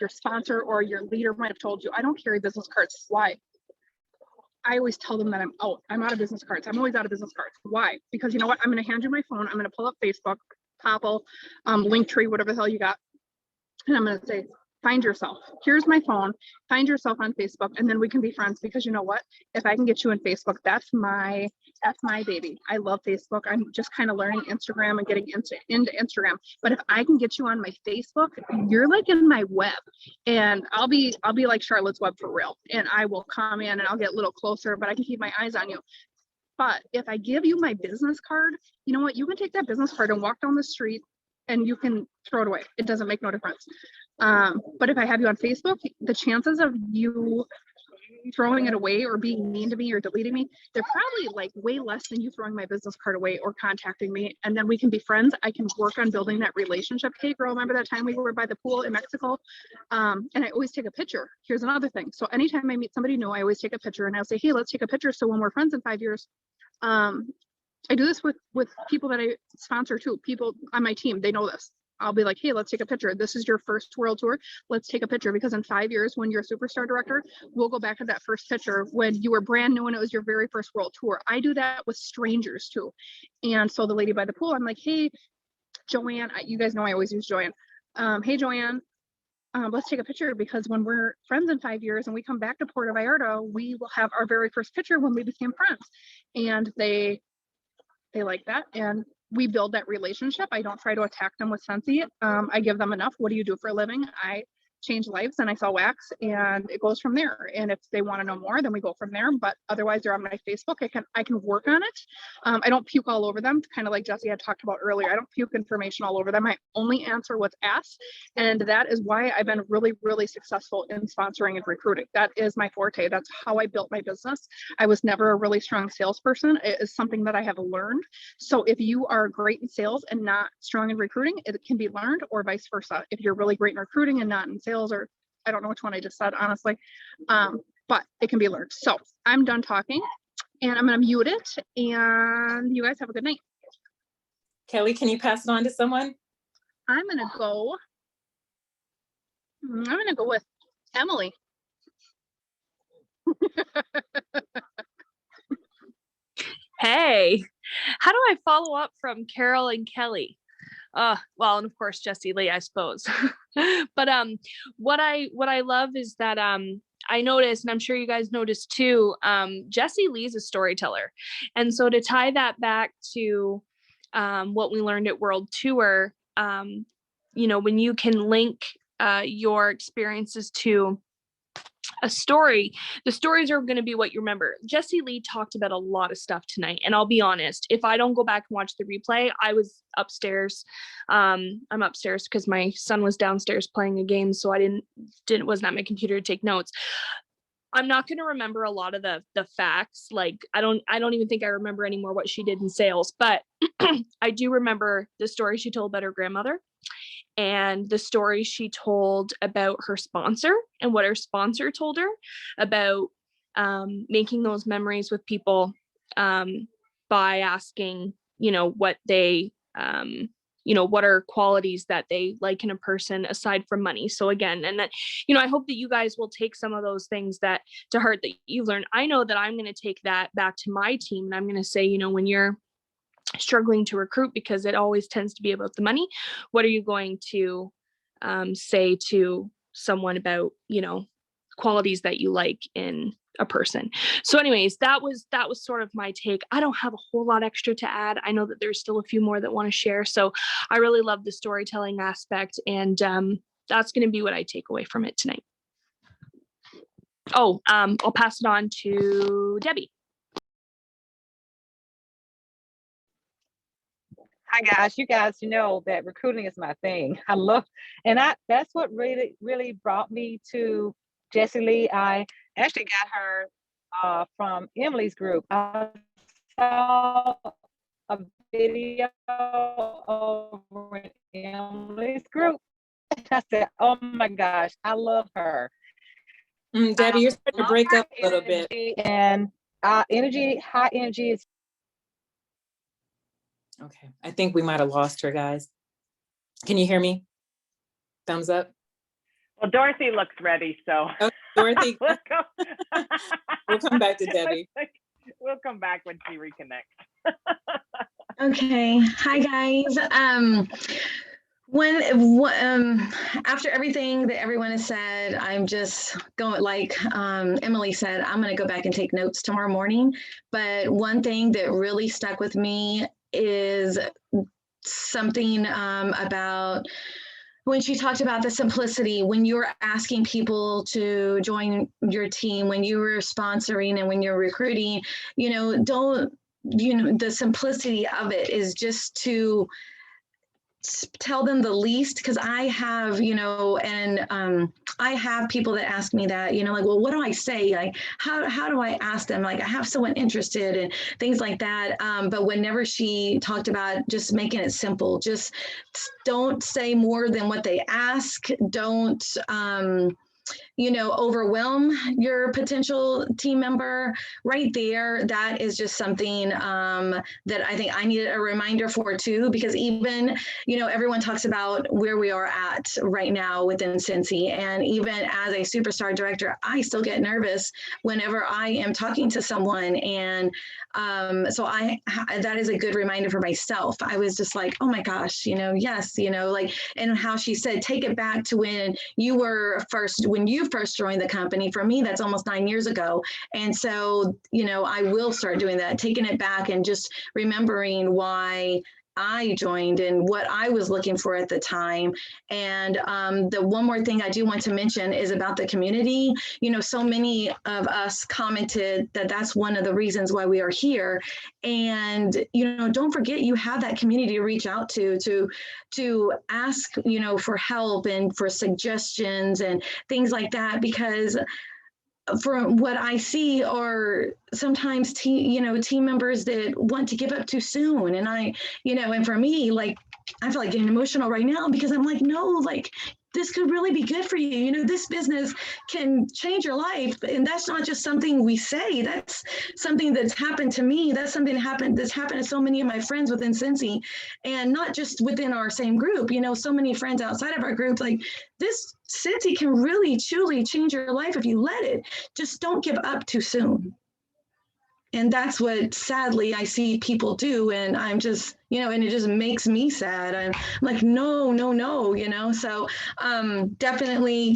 sponsor or your leader might have told you. I don't carry business cards. Why? I always tell them that I'm out of business cards. I'm always out of business cards. Why? Because you know what? I'm going to hand you my phone. I'm going to pull up Facebook, Popple, Linktree, whatever the hell you got. And I'm going to say, find yourself. Here's my phone. Find yourself on Facebook, and then we can be friends. Because you know what? If I can get you on Facebook, that's my baby. I love Facebook. I'm just kind of learning Instagram and getting into Instagram. But if I can get you on my Facebook, you're like in my web, and I'll be like Charlotte's Web for real. And I will come in and I'll get a little closer, but I can keep my eyes on you. But if I give you my business card, you know what? You can take that business card and walk down the street and you can throw it away. It doesn't make no difference. But if I have you on Facebook, the chances of you throwing it away or being mean to me or deleting me, they're probably like way less than you throwing my business card away or contacting me. And then we can be friends. I can work on building that relationship. Hey girl, remember that time we were by the pool in Mexico? And I always take a picture. Here's another thing. So anytime I meet somebody new, I always take a picture and I'll say, hey, let's take a picture. So when we're friends in 5 years, I do this with people that I sponsor too. People on my team, they know this. I'll be like, hey, let's take a picture. This is your first world tour. Let's take a picture, because in 5 years, when you're a superstar director, we'll go back to that first picture when you were brand new and it was your very first world tour. I do that with strangers too. And so the lady by the pool, I'm like, hey, Joanne, you guys know I always use Joanne. Hey, Joanne, let's take a picture, because when we're friends in 5 years and we come back to Puerto Vallarta, we will have our very first picture when we became friends. And they like that. And we build that relationship. I don't try to attack them with Scentsy. I give them enough. What do you do for a living? I change lives and I sell wax, and it goes from there. And if they want to know more, then we go from there. But otherwise, they're on my Facebook. I can work on it. I don't puke all over them, kind of like Jessie had talked about earlier. I don't puke information all over them. I only answer what's asked. And that is why I've been really, really successful in sponsoring and recruiting. That is my forte. That's how I built my business. I was never a really strong salesperson. It is something that I have learned. So if you are great in sales and not strong in recruiting, it can be learned, or vice versa. If you're really great in recruiting and not in sales, or I don't know which one I just said, honestly, but it can be learned. So I'm done talking and I'm going to mute it, and you guys have a good night. Kelly, can you pass it on to someone? I'm going to go with Emily. Hey, how do I follow up from Carol and Kelly? Well, and of course Jessie Lee, I suppose. But what I love is that I noticed, and I'm sure you guys noticed too, Jessie Lee's a storyteller. And so to tie that back to what we learned at World Tour, when you can link your experiences to a story, the stories are going to be what you remember. Jessie Lee talked about a lot of stuff tonight, and I'll be honest, if I don't go back and watch the replay, I was upstairs. I'm upstairs because my son was downstairs playing a game, so I wasn't at my computer to take notes. I'm not going to remember a lot of the facts. Like, I don't even think I remember anymore what she did in sales, but I do remember the story she told about her grandmother and the story she told about her sponsor and what her sponsor told her about making those memories with people by asking, what they, what are qualities that they like in a person aside from money. So again, and that, I hope that you guys will take some of those things that to heart that you've learned. I know that I'm going to take that back to my team, and I'm going to say, when you're struggling to recruit, because it always tends to be about the money, what are you going to say to someone about, qualities that you like in a person? So anyways, that was sort of my take. I don't have a whole lot extra to add. I know that there's still a few more that want to share. So I really love the storytelling aspect, and that's going to be what I take away from it tonight. Oh, I'll pass it on to Debbie. Hi guys, you guys, know that recruiting is my thing. I love, and that's what really brought me to Jessie Lee. I actually got her from Emily's group. I saw a video over in Emily's group. I said, "Oh my gosh, I love her." Debbie, you're starting to break up a little bit. And high energy is. Okay, I think we might have lost her, guys. Can you hear me? Thumbs up. Well, Dorothy looks ready, so. Oh, Dorothy, Let's go. we'll come back to Debbie. We'll come back when she reconnects. Okay, hi guys. After everything that everyone has said, I'm just going, like Emily said, I'm going to go back and take notes tomorrow morning. But one thing that really stuck with me is something about when she talked about the simplicity, when you're asking people to join your team, when you were sponsoring and when you're recruiting, the simplicity of it is just to tell them the least, because I have, I have people that ask me that, like, well, what do I say? Like, how do I ask them? Like, I have someone interested and things like that. But whenever she talked about just making it simple, just don't say more than what they ask. Don't, overwhelm your potential team member right there. That is just something that I think I needed a reminder for too, because even, everyone talks about where we are at right now within Scentsy. And even as a superstar director, I still get nervous whenever I am talking to someone. And so that is a good reminder for myself. I was just like, oh my gosh, yes, like, and how she said, take it back to when you first joined the company. For me, that's almost 9 years ago. And so, I will start doing that, taking it back and just remembering why I joined and what I was looking for at the time. And the one more thing I do want to mention is about the community. So many of us commented that that's one of the reasons why we are here. And, don't forget you have that community to reach out to ask, for help and for suggestions and things like that, because from what I see are sometimes team members that want to give up too soon. And and for me, like, I feel like getting emotional right now because I'm like, no, like, this could really be good for you. This business can change your life. And that's not just something we say. That's something that's happened to me. That's something that's happened to so many of my friends within Scentsy, and not just within our same group, so many friends outside of our group. Like, this Scentsy can really, truly change your life if you let it. Just don't give up too soon. And that's what, sadly, I see people do. And I'm just, and it just makes me sad. I'm like, no. So definitely,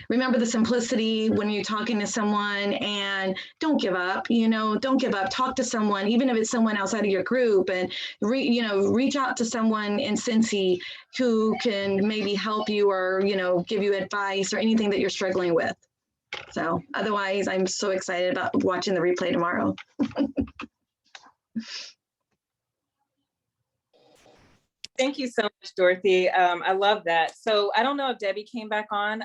remember the simplicity when you're talking to someone, and don't give up, don't give up. Talk to someone, even if it's someone outside of your group, and reach out to someone in Scentsy who can maybe help you or, give you advice or anything that you're struggling with. So otherwise, I'm so excited about watching the replay tomorrow. Thank you so much, Dorothy. I love that. So I don't know if Debbie came back on.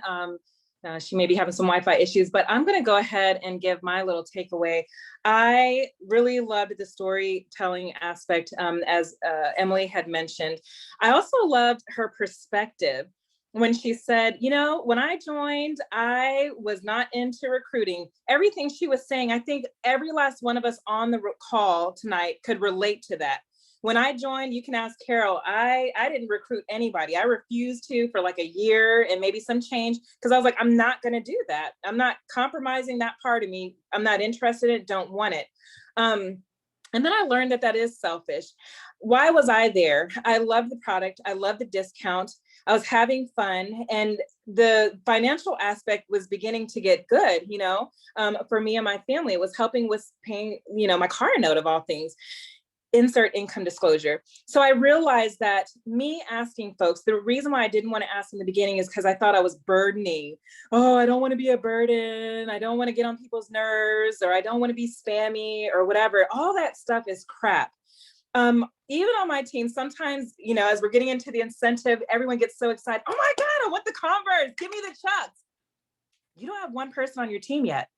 She may be having some Wi-Fi issues, but I'm going to go ahead and give my little takeaway. I really loved the storytelling aspect, as Emily had mentioned. I also loved her perspective when she said, you know, when I joined, I was not into recruiting. Everything she was saying, I think every last one of us on the call tonight could relate to that. When I joined, you can ask Carol, I didn't recruit anybody. I refused to for like a year and maybe some change, because I was like, I'm not going to do that. I'm not compromising that part of me. I'm not interested in it, don't want it. And then I learned that that is selfish. Why was I there? I love the product. I love the discount. I was having fun, and the financial aspect was beginning to get good, you know, for me and my family. It was helping with paying, you know, my car note of all things. Insert income disclosure. So I realized that me asking folks, the reason why I didn't want to ask in the beginning is because I thought I was burdening. Oh, I don't want to be a burden. I don't want to get on people's nerves, or I don't want to be spammy or whatever. All that stuff is crap. Even on my team, sometimes, you know, as we're getting into the incentive, everyone gets so excited. Oh my God, I want the Converse. Give me the Chucks. You don't have one person on your team yet.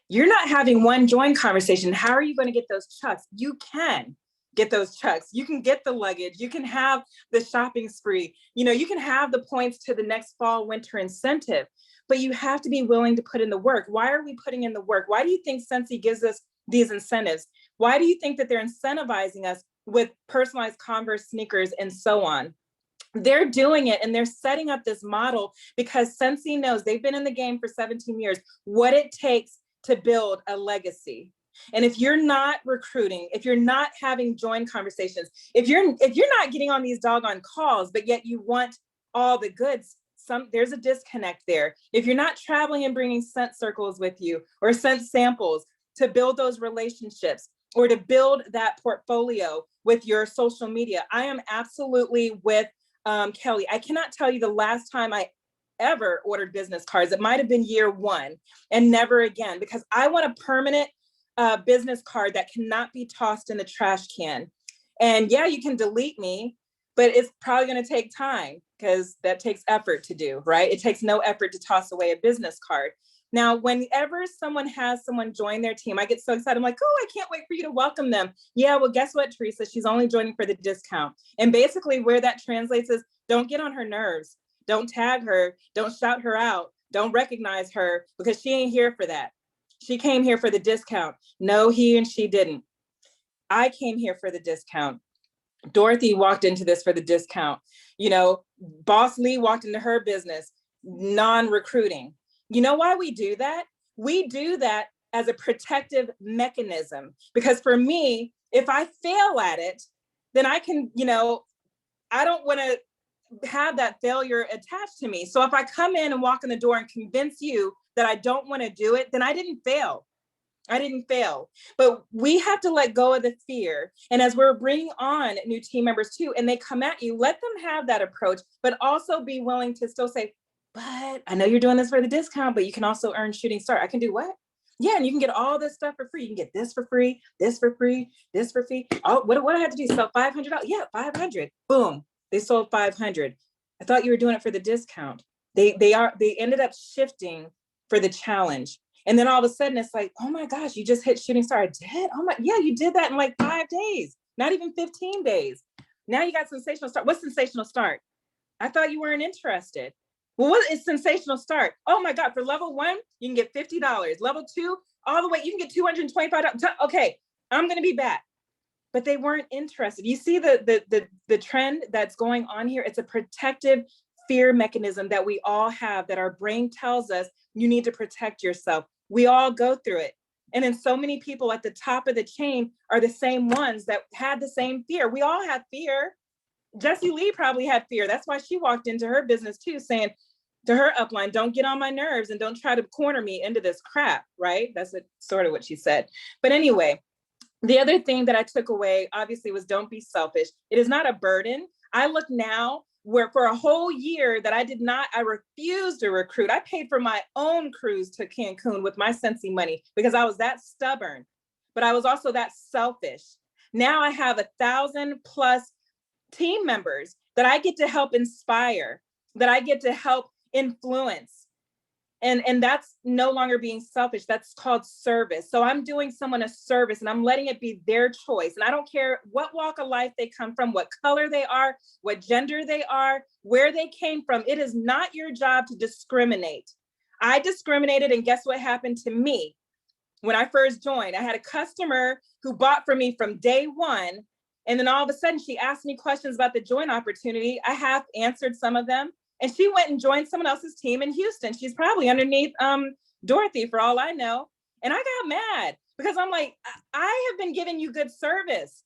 You're not having one join conversation. How are you going to get those Chucks? You can get those Chucks. You can get the luggage. You can have the shopping spree. You know, you can have the points to the next fall, winter incentive, but you have to be willing to put in the work. Why are we putting in the work? Why do you think Scentsy gives us these incentives? Why do you think that they're incentivizing us with personalized Converse sneakers and so on? They're doing it, and they're setting up this model because Scentsy knows, they've been in the game for 17 years, what it takes to build a legacy. And if you're not recruiting, if you're not having join conversations, if you're not getting on these doggone calls, but yet you want all the goods, there's a disconnect there. If you're not traveling and bringing scent circles with you or scent samples to build those relationships or to build that portfolio with your social media, I am absolutely with Kelly. I cannot tell you the last time I ever ordered business cards. It might have been year one and never again, because I want a permanent business card that cannot be tossed in the trash can. And yeah, you can delete me, but it's probably going to take time, because that takes effort to do, right? It takes no effort to toss away a business card. Now, whenever someone has someone join their team, I get so excited. I'm like, oh, I can't wait for you to welcome them. Yeah, well, guess what, Theresa? She's only joining for the discount. And basically where that translates is, don't get on her nerves. Don't tag her. Don't shout her out. Don't recognize her, because she ain't here for that. She came here for the discount. No, he and she didn't. I came here for the discount. Dorothy walked into this for the discount. You know, Boss Lee walked into her business, non-recruiting. You know why we do that? We do that as a protective mechanism, because for me, if I fail at it, then I can, you know, I don't want to have that failure attached to me. So if I come in and walk in the door and convince you that I don't want to do it, then I didn't fail. I didn't fail. But we have to let go of the fear. And as we're bringing on new team members too, and they come at you, let them have that approach, but also be willing to still say, but I know you're doing this for the discount, but you can also earn shooting star. I can do what? Yeah, and you can get all this stuff for free. You can get this for free, this for free, this for free. Oh, what do I have to do? Sell $500? Yeah, 500. Boom. They sold 500. I thought you were doing it for the discount. They ended up shifting for the challenge. And then all of a sudden it's like, oh my gosh, you just hit shooting star. I did? Oh my, yeah, you did that in like 5 days, not even 15 days. Now you got sensational start. What's sensational start? I thought you weren't interested. Well, what is sensational start? Oh my God, for level 1, you can get $50. Level 2, all the way, you can get $225. Okay, I'm gonna be back. But they weren't interested. You see the trend that's going on here? It's a protective fear mechanism that we all have, that our brain tells us you need to protect yourself. We all go through it. And then so many people at the top of the chain are the same ones that had the same fear. We all have fear. Jessie Lee probably had fear. That's why she walked into her business too, saying to her upline, don't get on my nerves and don't try to corner me into this crap, right? That's sort of what she said. But anyway, the other thing that I took away, obviously, was don't be selfish. It is not a burden. I look now where for a whole year that I refused to recruit. I paid for my own cruise to Cancun with my Scentsy money because I was that stubborn, but I was also that selfish. Now I have 1,000+ team members that I get to help inspire, that I get to help influence. And that's no longer being selfish. That's called service. So I'm doing someone a service and I'm letting it be their choice. And I don't care what walk of life they come from, what color they are, what gender they are, where they came from. It is not your job to discriminate. I discriminated, and guess what happened to me? When I first joined, I had a customer who bought from me from day one. And then all of a sudden she asked me questions about the join opportunity. I half answered some of them. And she went and joined someone else's team in Houston. She's probably underneath Dorothy for all I know. And I got mad because I'm like, I have been giving you good service.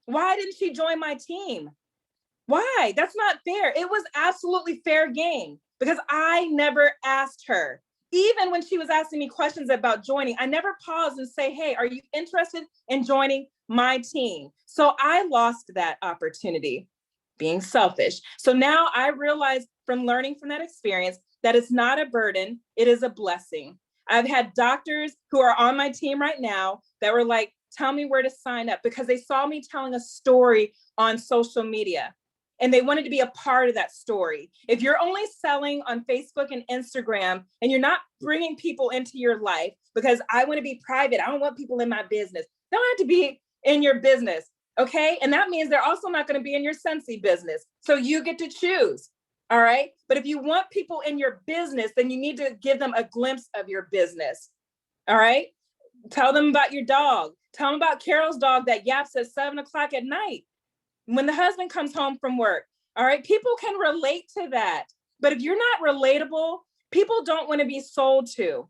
Why didn't she join my team? Why? That's not fair. It was absolutely fair game because I never asked her. Even when she was asking me questions about joining, I never paused and say, hey, are you interested in joining my team? So I lost that opportunity, being selfish. So now I realize from learning from that experience that it's not a burden, it is a blessing. I've had doctors who are on my team right now that were like, tell me where to sign up, because they saw me telling a story on social media and they wanted to be a part of that story. If you're only selling on Facebook and Instagram and you're not bringing people into your life, because I want to be private, I don't want people in my business. They don't have to be in your business, okay? And that means they're also not going to be in your Scentsy business. So you get to choose, all right? But if you want people in your business, then you need to give them a glimpse of your business, all right? Tell them about your dog. Tell them about Carol's dog that yaps at 7 o'clock at night when the husband comes home from work, all right? People can relate to that. But if you're not relatable, people don't want to be sold to.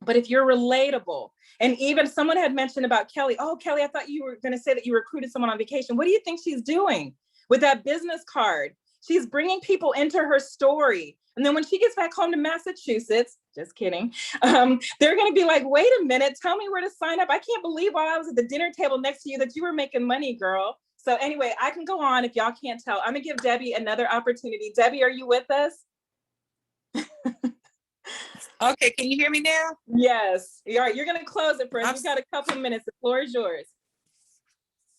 But if you're relatable, and even someone had mentioned about Kelly, oh, Kelly, I thought you were going to say that you recruited someone on vacation. What do you think she's doing with that business card? She's bringing people into her story. And then when she gets back home to Massachusetts, just kidding, they're going to be like, wait a minute, tell me where to sign up. I can't believe while I was at the dinner table next to you that you were making money, girl. So anyway, I can go on if y'all can't tell. I'm going to give Debbie another opportunity. Debbie, are you with us? Okay, can you hear me now? Yes. All right, you're going to close it for us. We've got a couple of minutes. The floor is yours.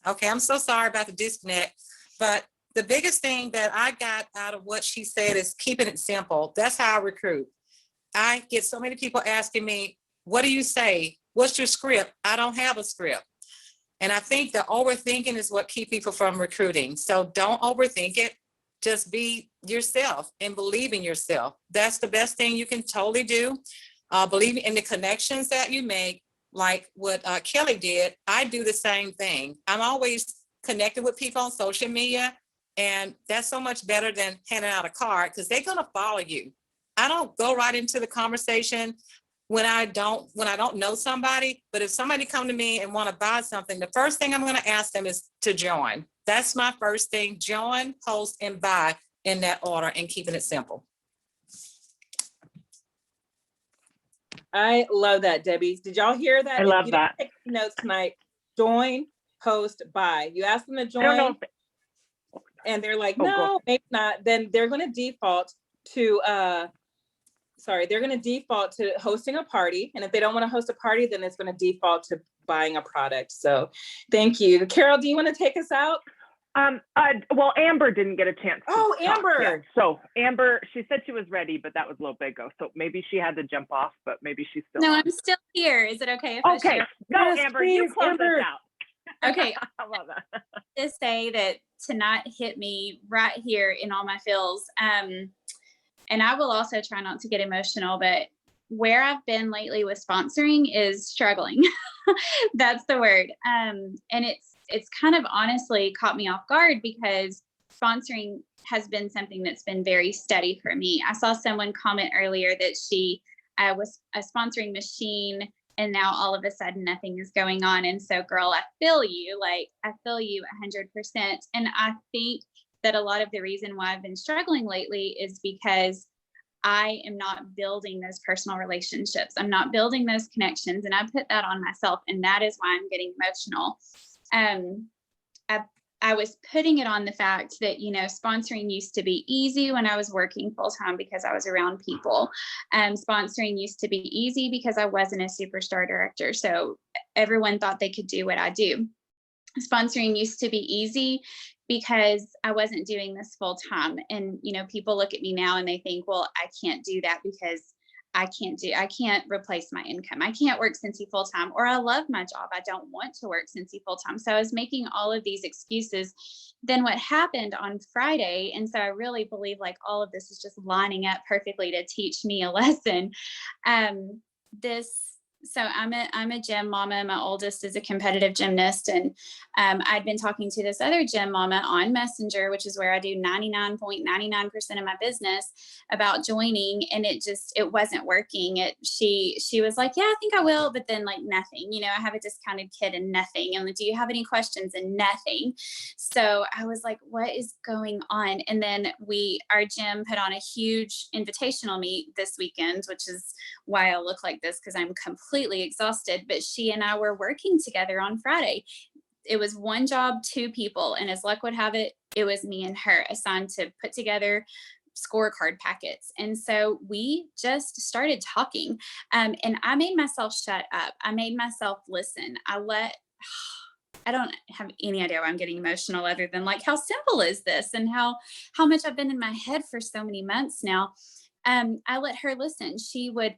Okay, I'm so sorry about the disconnect, but the biggest thing that I got out of what she said is keeping it simple. That's how I recruit. I get so many people asking me, what do you say? What's your script? I don't have a script. And I think the overthinking is what keeps people from recruiting. So don't overthink it. Just be yourself and believe in yourself. That's the best thing you can totally do. Believe in the connections that you make, like what Kelly did. I do the same thing. I'm always connected with people on social media, and that's so much better than handing out a card because they're gonna follow you. I don't go right into the conversation when I don't know somebody, but if somebody come to me and want to buy something, the first thing I'm going to ask them is to join. That's my first thing: join, post, and buy in that order, and keeping it simple. I love that, Debbie. Did y'all hear that? I love that. Take notes tonight. Join, post, buy. You ask them to join, and they're like, no, maybe not. Then they're going to default to hosting a party. And if they don't want to host a party, then it's going to default to buying a product. So thank you. Carol, do you want to take us out? Well, Amber didn't get a chance to talk Amber yet. So Amber, she said she was ready, but that was a little bit ago. So maybe she had to jump off, but maybe she's still on. I'm still here. Is it okay if I share? Go, Amber, please, you close us out. Okay. I love that. To say that tonight hit me right here in all my feels. And I will also try not to get emotional, but where I've been lately with sponsoring is struggling. That's the word. And it's kind of honestly caught me off guard because sponsoring has been something that's been very steady for me. I saw someone comment earlier that she was a sponsoring machine and now all of a sudden nothing is going on. And so, girl, I feel you 100%. And I think that a lot of the reason why I've been struggling lately is because I am not building those personal relationships. I'm not building those connections, and I put that on myself, and that is why I'm getting emotional. I was putting it on the fact that, sponsoring used to be easy when I was working full time because I was around people. Sponsoring used to be easy because I wasn't a superstar director. So everyone thought they could do what I do. Sponsoring used to be easy because I wasn't doing this full time. And, people look at me now and they think, well, I can't do that because I can't replace my income. I can't work Scentsy full time, or I love my job. I don't want to work Scentsy full time. So I was making all of these excuses. Then what happened on Friday, and so I really believe like all of this is just lining up perfectly to teach me a lesson. So I'm a gym mama. My oldest is a competitive gymnast. And I'd been talking to this other gym mama on Messenger, which is where I do 99.99% of my business, about joining. And it wasn't working. She was like, yeah, I think I will. But then like nothing, I have a discounted kit and nothing. And like, do you have any questions? And nothing. So I was like, what is going on? And then our gym put on a huge invitational meet this weekend, which is why I look like this, because I'm completely exhausted. But she and I were working together on Friday. It was one job, two people, and as luck would have it, it was me and her assigned to put together scorecard packets. And so we just started talking, and I made myself shut up. I made myself listen. I don't have any idea why I'm getting emotional, other than like, how simple is this, and how much I've been in my head for so many months now. I let her listen. She would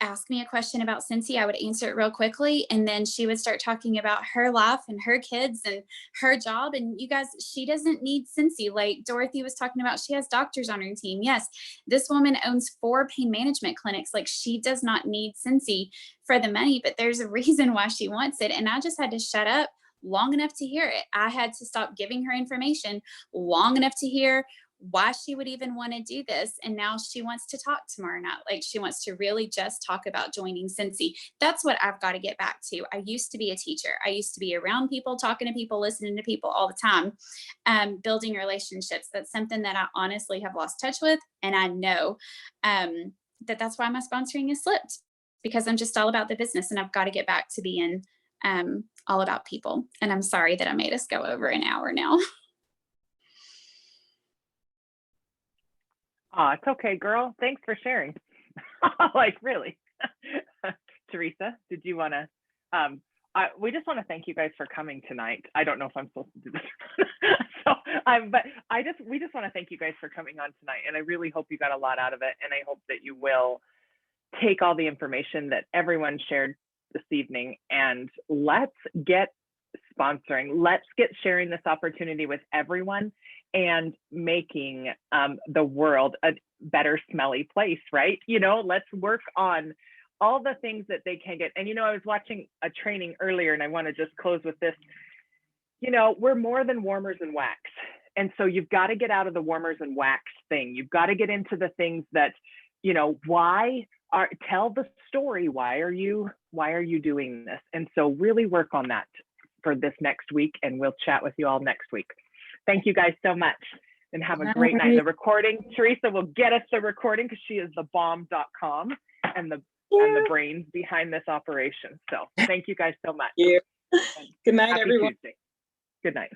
ask me a question about Scentsy. I would answer it real quickly. And then she would start talking about her life and her kids and her job. And you guys, she doesn't need Scentsy. Like Dorothy was talking about, she has doctors on her team. Yes, this woman owns 4 pain management clinics. Like, she does not need Scentsy for the money, but there's a reason why she wants it. And I just had to shut up long enough to hear it. I had to stop giving her information long enough to hear why she would even want to do this. And now she wants to talk tomorrow night. Like, she wants to really just talk about joining Scentsy. That's what I've got to get back to. I used to be a teacher. I used to be around people, talking to people, listening to people all the time, building relationships. That's something that I honestly have lost touch with. And I know that's why my sponsoring has slipped, because I'm just all about the business, and I've got to get back to being all about people. And I'm sorry that I made us go over an hour now. Oh, it's okay, girl. Thanks for sharing. Like, really. Theresa, did you want to, we just want to thank you guys for coming tonight. I don't know if I'm supposed to do this. We just want to thank you guys for coming on tonight. And I really hope you got a lot out of it. And I hope that you will take all the information that everyone shared this evening, and let's get sponsoring. Let's get sharing this opportunity with everyone and making the world a better smelly place, right? Let's work on all the things that they can get. And, I was watching a training earlier, and I want to just close with this. We're more than warmers and wax. And so you've got to get out of the warmers and wax thing. You've got to get into the things that, tell the story. Why are you doing this? And so really work on that for this next week, and we'll chat with you all next week. Thank you guys so much, and have a great night. The recording, Theresa will get us the recording, because she is the bomb.com and the brains behind this operation. So thank you guys so much. Good night, everyone. Good night.